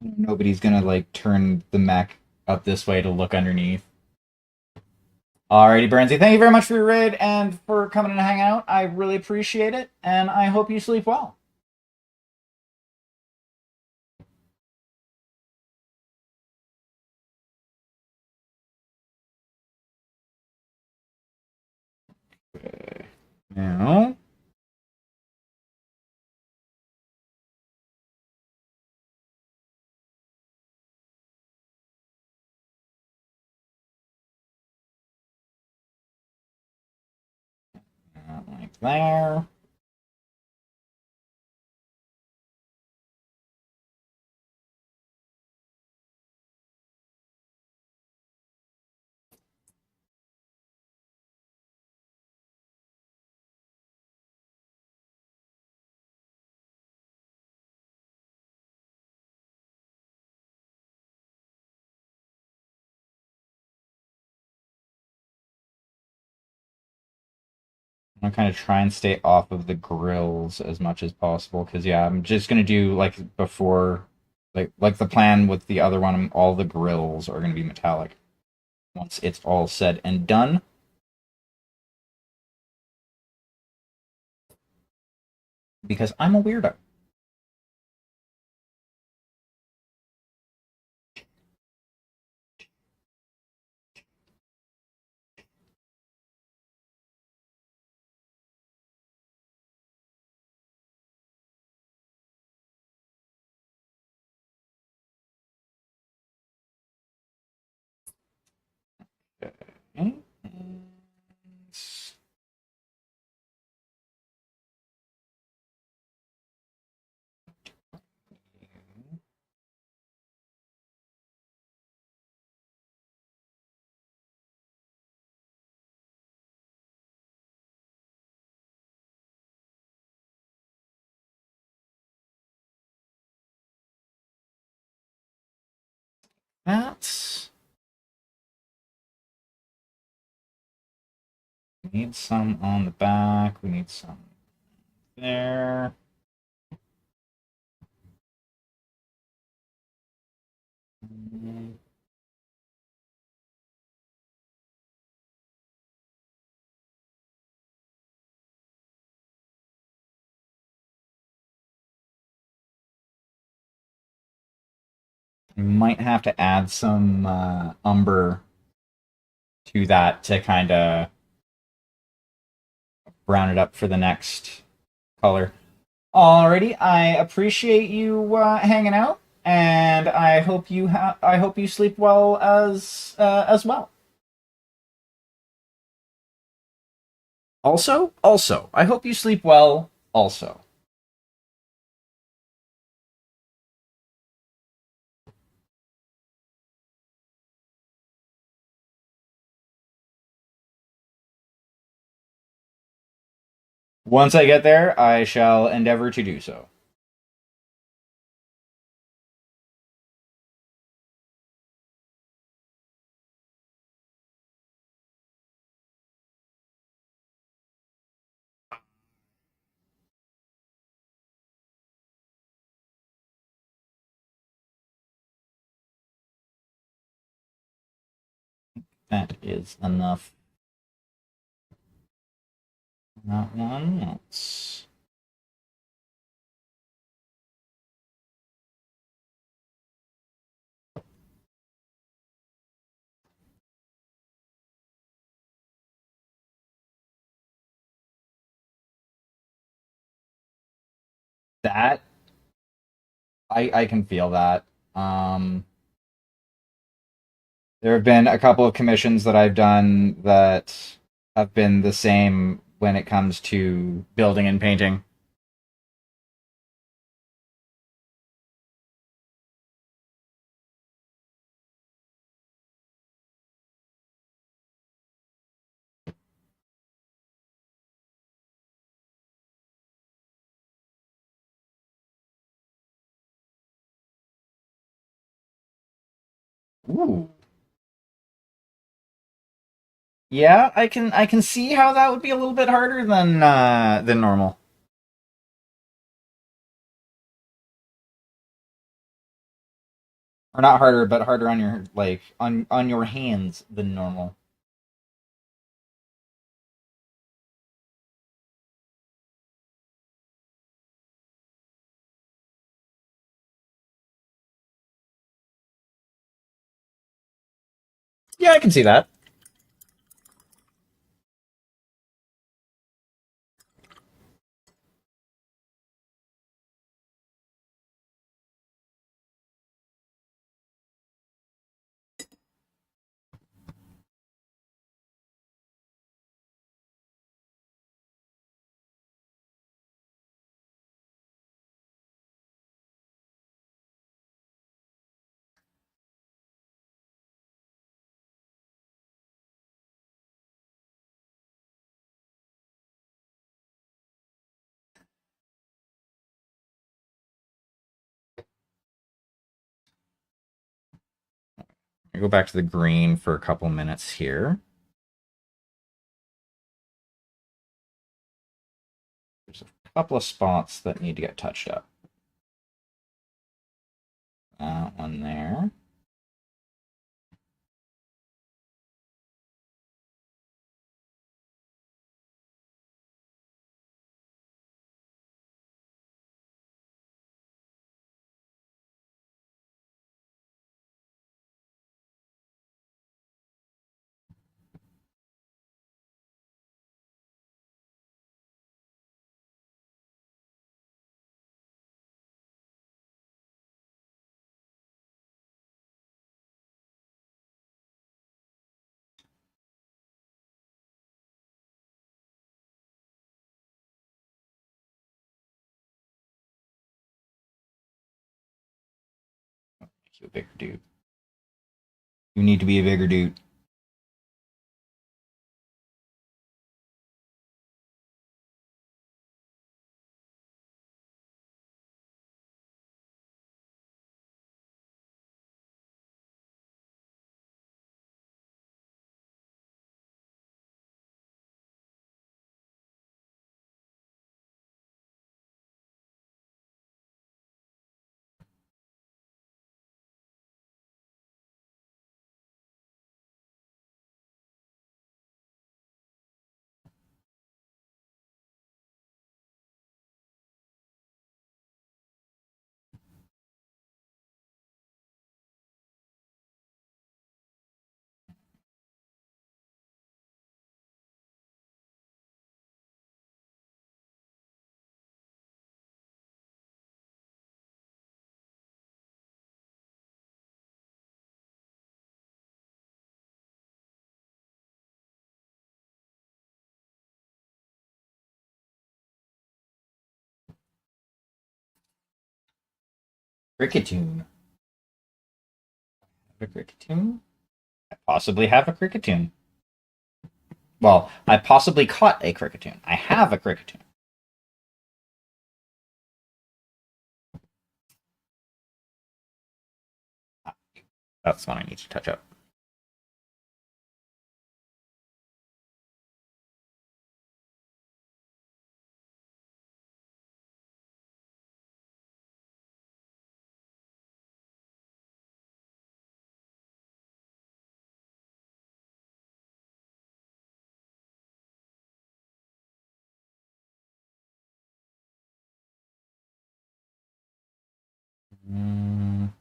Nobody's gonna like turn the mech up this way to look underneath. Alrighty, Bernsey, thank you very much for your raid and for coming and hanging out. I really appreciate it, and I hope you sleep well. Okay. Now, like there. I'm gonna kind of try and stay off of the grills as much as possible because yeah, I'm just gonna do like before, like the plan with the other one. All the grills are gonna be metallic once it's all said and done. Because I'm a weirdo. Okay. That's. We need some on the back. We need some there. We might have to add some umber to that to kind of brown it up for the next color. Alrighty, I appreciate you hanging out, and I hope you sleep well as well. Also, I hope you sleep well. Also, once I get there, I shall endeavor to do so. That is enough. That one. Let's. That I can feel that. Um, There have been a couple of commissions that I've done that have been the same when it comes to building and painting. Ooh. Yeah, I can see how that would be a little bit harder than normal. Or not harder, but harder on your on your hands than normal. Yeah, I can see that. I go back to the green for a couple minutes here. There's a couple of spots that need to get touched up. That one there. Make you a bigger dude. You need to be a bigger dude. Cricketune. Have a cricketune? I possibly have a cricketune. Well, I possibly caught a cricketune. I have a cricketune. That's one I need to touch up. Mm,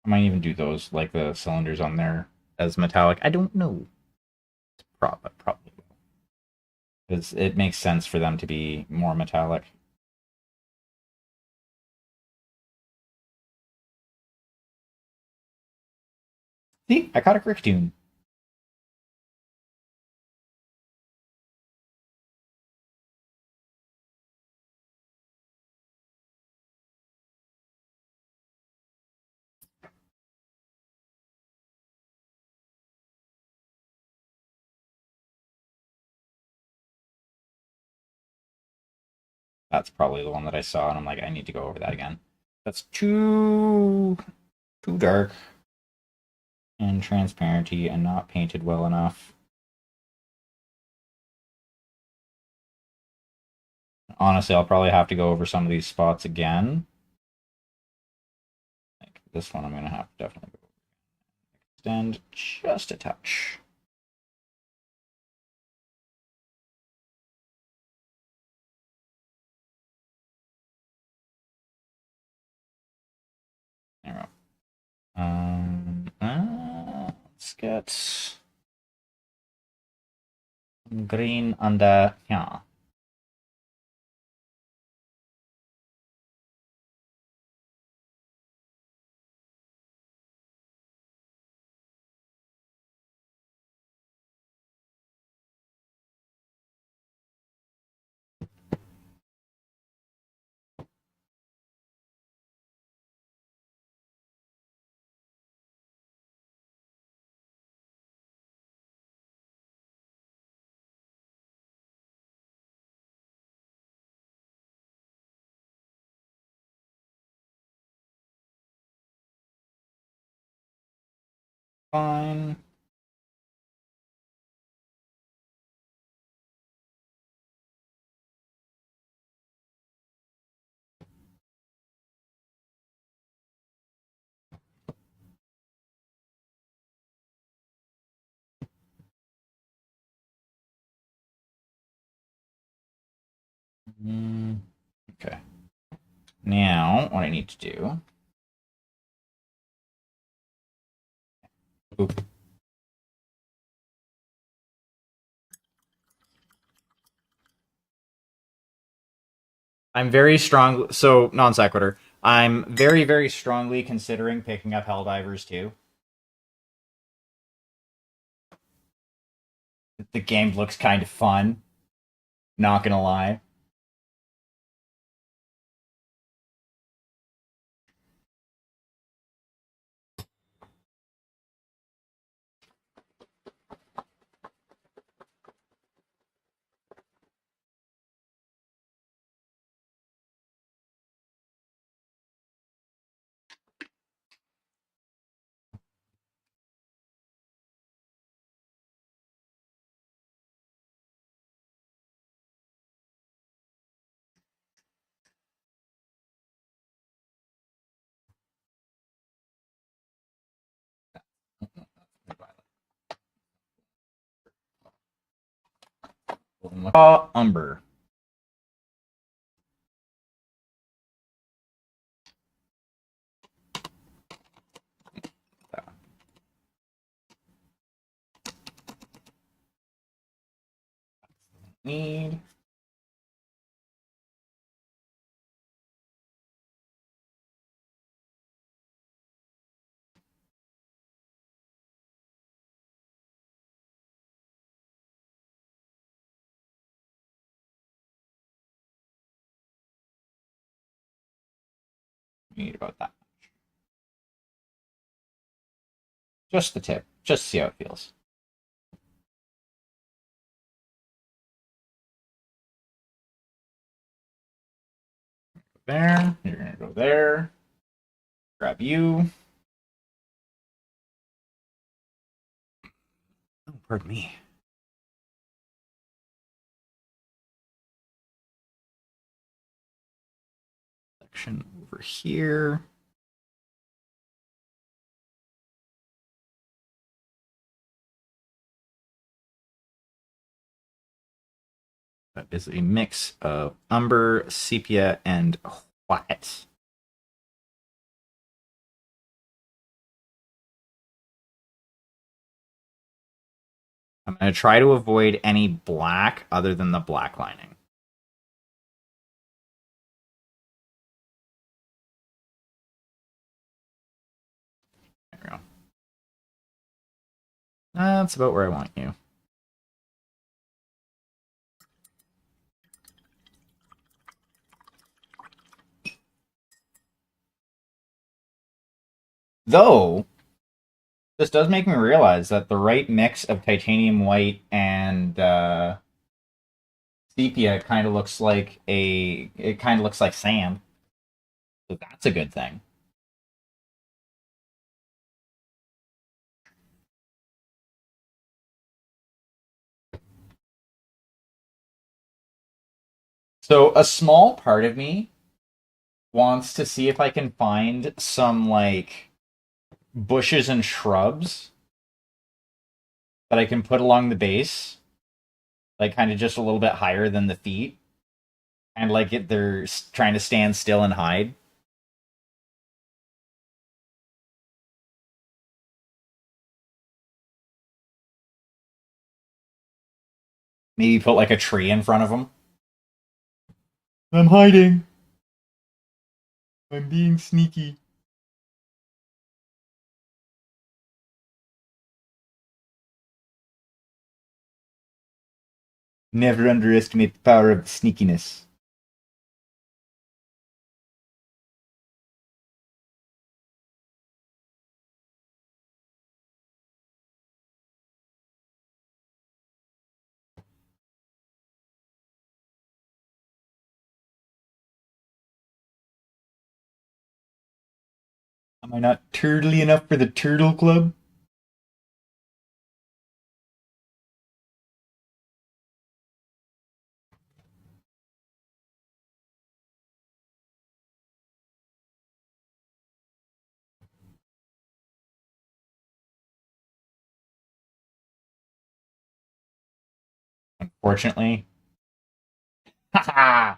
I might even do those, like the cylinders on there, as metallic. I don't know. Probably will. Because it makes sense for them to be more metallic. See, I caught a Cricketune. That's probably the one that I saw, and I'm like, I need to go over that again. That's too dark and transparency and not painted well enough. Honestly, I'll probably have to go over some of these spots again. Like this one, I'm gonna have to definitely go extend just a touch. There we go. Let's get some green under here. Fine. Okay. Now, what I need to do. Oop. I'm very strong. So, non sequitur. I'm very, very strongly considering picking up Helldivers too. The game looks kind of fun. Not gonna lie. Umber. Need. Need about that. Just the tip. Just see how it feels. There. You're gonna go there. Grab you. Oh, pardon me. Section over here. That is a mix of umber, sepia, and white. I'm going to try to avoid any black other than the black lining. There we go. That's about where I want you. Though, this does make me realize that the right mix of titanium white and sepia kind of looks like it kind of looks like sand. So that's a good thing. So a small part of me wants to see if I can find some like bushes and shrubs that I can put along the base, like kind of just a little bit higher than the feet, and like they're trying to stand still and hide. Maybe put like a tree in front of them. I'm hiding. I'm being sneaky. Never underestimate the power of sneakiness. Am I not turtly enough for the Turtle Club? Unfortunately. Haha!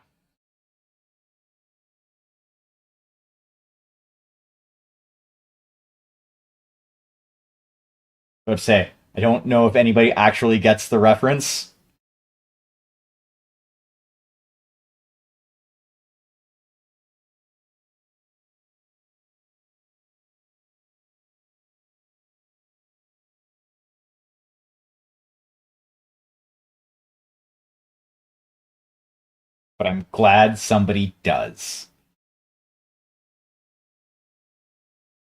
Let's say, I don't know if anybody actually gets the reference. But I'm glad somebody does.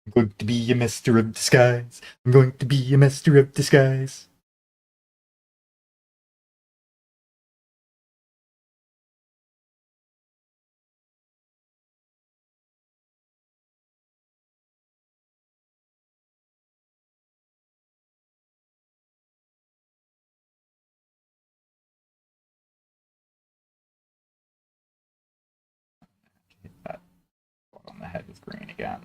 I'm going to be a master of disguise. I'm going to be a master of disguise. That on the head with green again.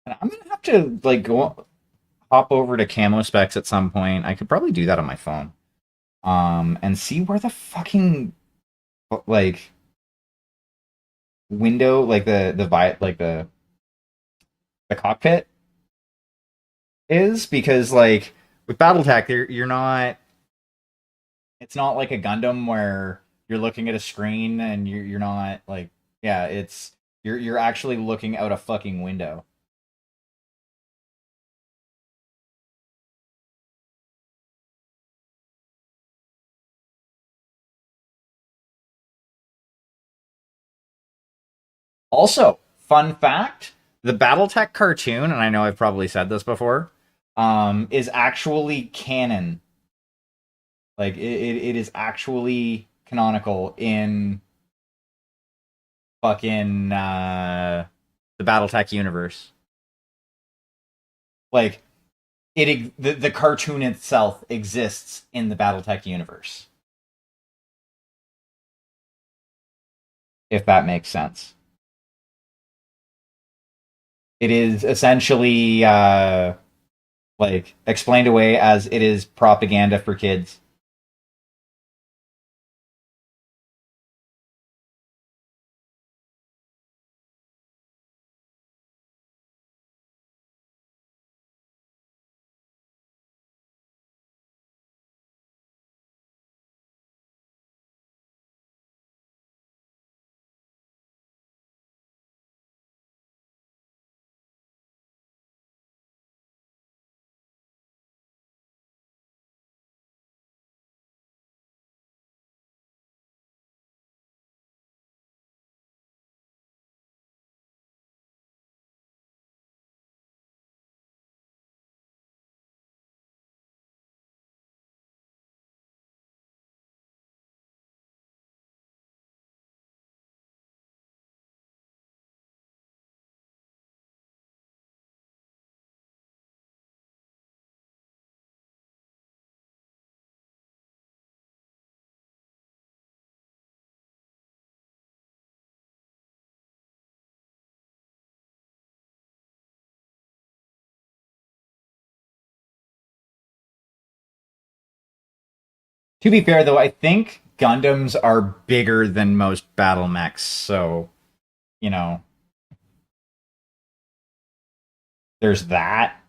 And I'm gonna have to like go hop over to camo specs at some point. I could probably do that on my phone. And see where the fucking like window, like the cockpit is, because like with BattleTech, you're not. It's not like a Gundam where you're looking at a screen and you're not like, yeah, it's you're actually looking out a fucking window. Also, fun fact: the BattleTech cartoon, and I know I've probably said this before, is actually canon. Like it is actually canonical in fucking the BattleTech universe. Like the cartoon itself exists in the BattleTech universe, if that makes sense. It is essentially like explained away as it is propaganda for kids. To be fair, though, I think Gundams are bigger than most battle mechs, so you know, there's that.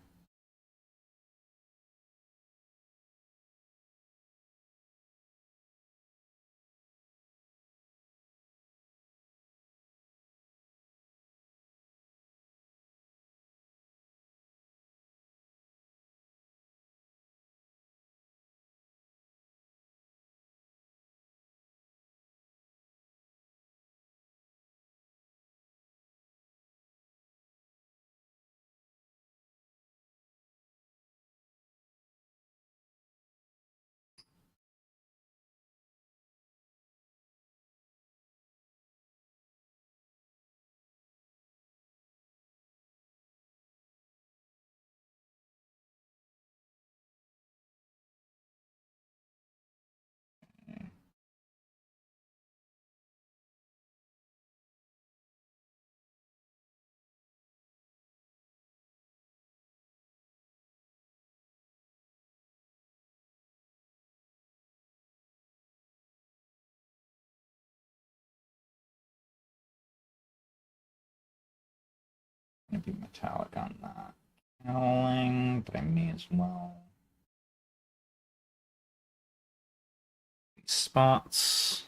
Gonna be metallic on that. Howling, but I may as well. These spots.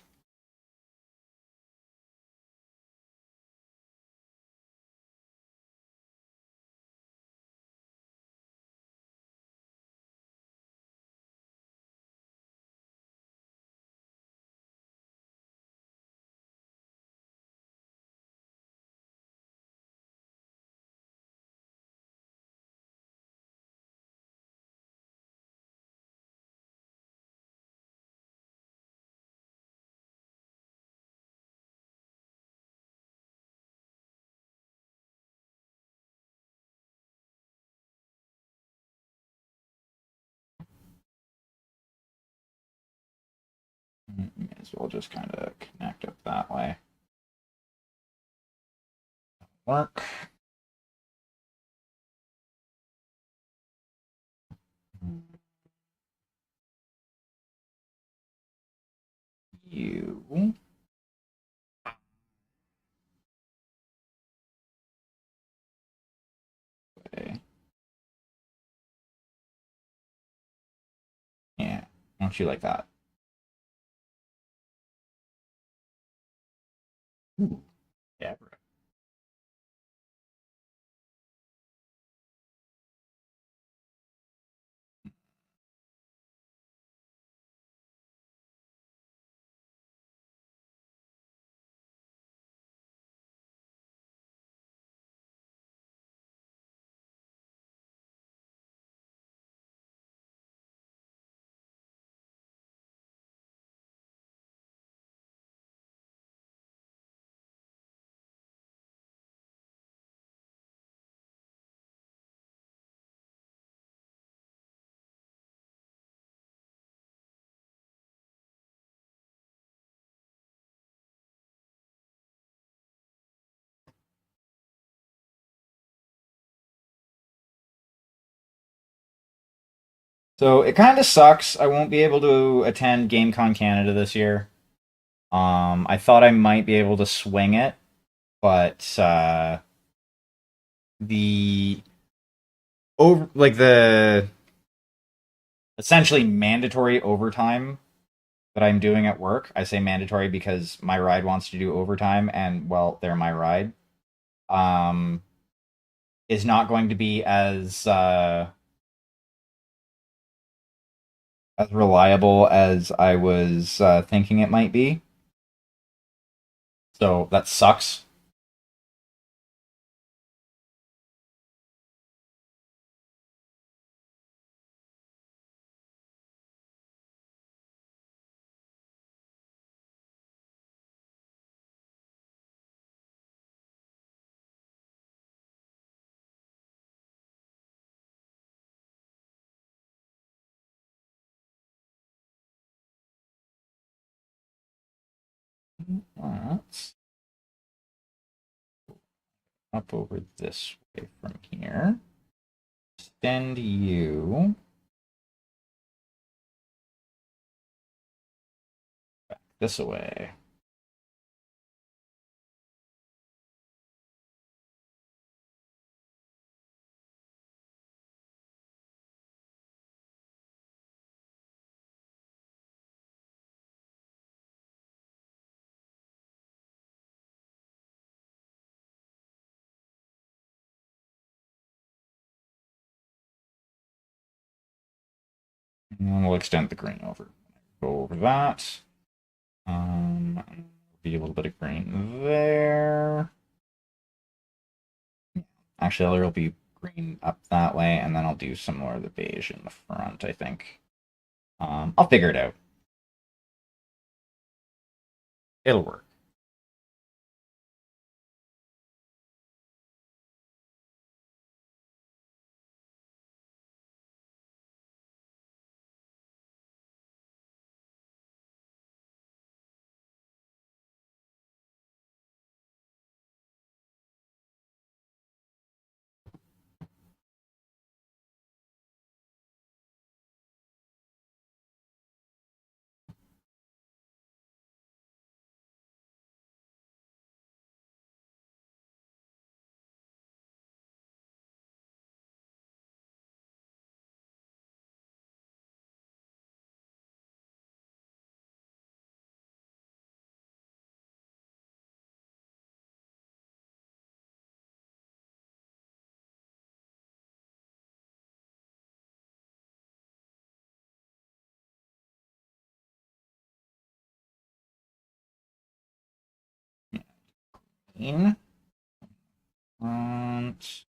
May as well just kind of connect up that way. Work. You. Okay. Yeah. Don't you like that? Ooh. Yeah. So it kind of sucks. I won't be able to attend GameCon Canada this year. I thought I might be able to swing it, but the the essentially mandatory overtime that I'm doing at work. I say mandatory because my ride wants to do overtime, and well, they're my ride. Um, is not going to be as reliable as I was thinking it might be. So that sucks. Let's up over this way from here. Extend you. this away. And we'll extend the green over. Go over that. Be a little bit of green there. Actually, there'll be green up that way, and then I'll do some more of the beige in the front, I think. I'll figure it out. It'll work. Green. Front.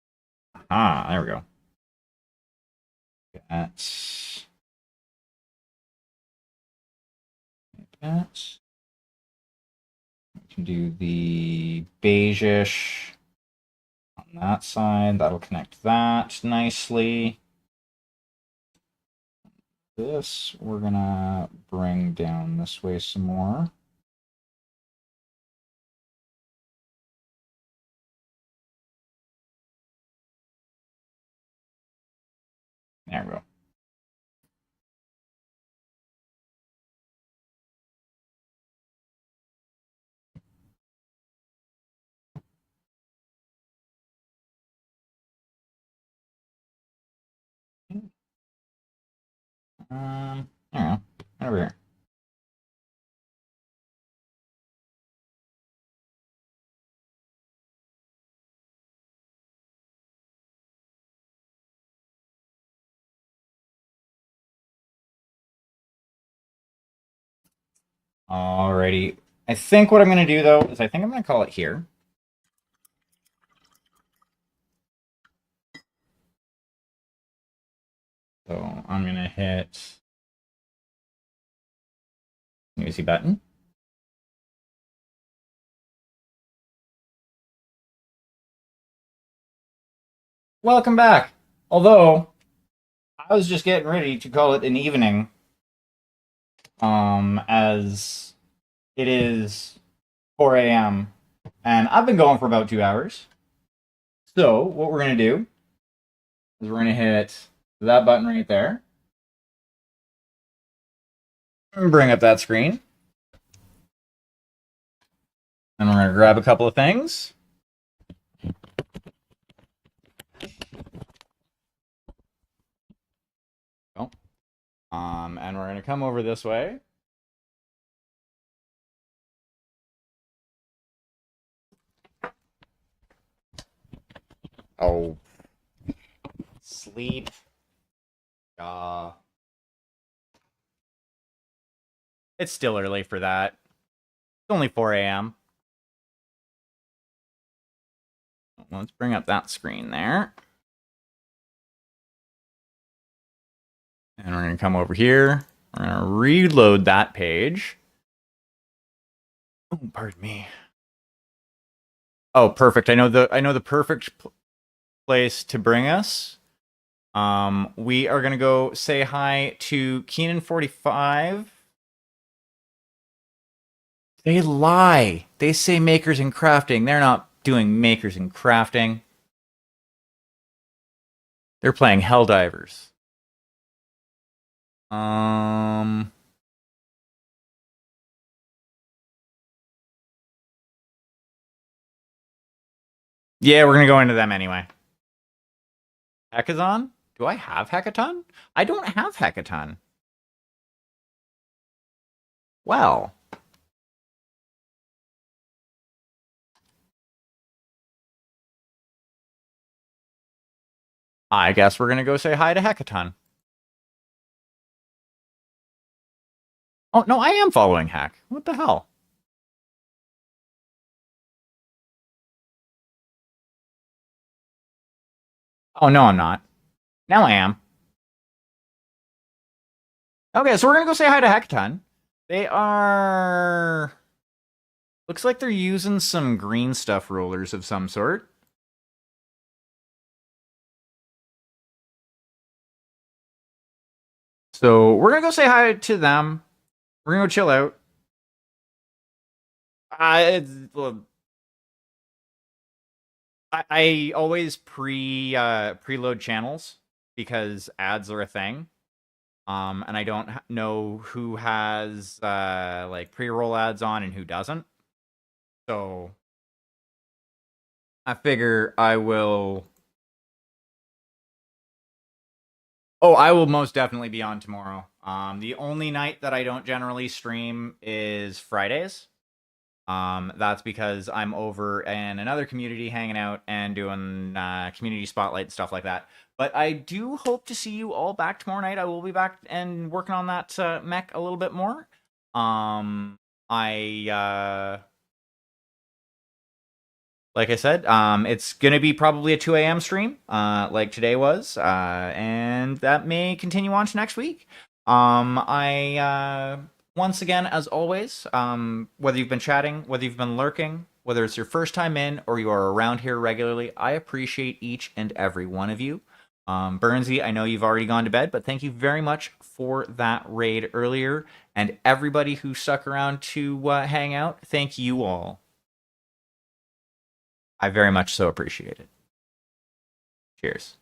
Ah, there we go. That's that. We can do the beige-ish on that side. That'll connect that nicely. This we're gonna bring down this way some more. There we go. I don't know. Over here. Alrighty. I think what I'm going to do, though, is I think I'm going to call it here. So I'm going to hit easy button. Welcome back. Although, I was just getting ready to call it an evening. As it is 4 a.m. and I've been going for about 2 hours. So what we're gonna do is we're gonna hit that button right there. And bring up that screen. And we're gonna grab a couple of things. Oh. And we're gonna come over this way. Oh. Sleep. It's still early for that. It's only 4 a.m. Let's bring up that screen there. And we're going to come over here. We're going to reload that page. Oh, pardon me. Oh, perfect. I know the perfect place to bring us. We are going to go say hi to Keenan45. They lie. They say makers and crafting. They're not doing makers and crafting. They're playing Helldivers. Yeah, we're gonna go into them anyway. Hackathon? Do I have Hackathon? I don't have Hackathon. Well, I guess we're gonna go say hi to Hackathon. Oh no, I am following Hack. What the hell? Oh no, I'm not. Now I am. Okay, so we're gonna go say hi to Hackathon. They are. Looks like they're using some green stuff rollers of some sort. So we're gonna go say hi to them. We're gonna go chill out. Well, I always preload channels because ads are a thing. And I don't know who has like pre-roll ads on and who doesn't. So I figure I will. Oh, I will most definitely be on tomorrow. The only night that I don't generally stream is Fridays. That's because I'm over in another community hanging out and doing community spotlight and stuff like that. But I do hope to see you all back tomorrow night. I will be back and working on that mech a little bit more. I like I said, it's gonna be probably a 2 a.m. stream, like today was, and that may continue on to next week. I once again, as always, whether you've been chatting, whether you've been lurking, whether it's your first time in or you are around here regularly, I appreciate each and every one of you. Burnsy, I know you've already gone to bed, but thank you very much for that raid earlier, and everybody who stuck around to hang out. Thank you all. I very much so appreciate it. Cheers.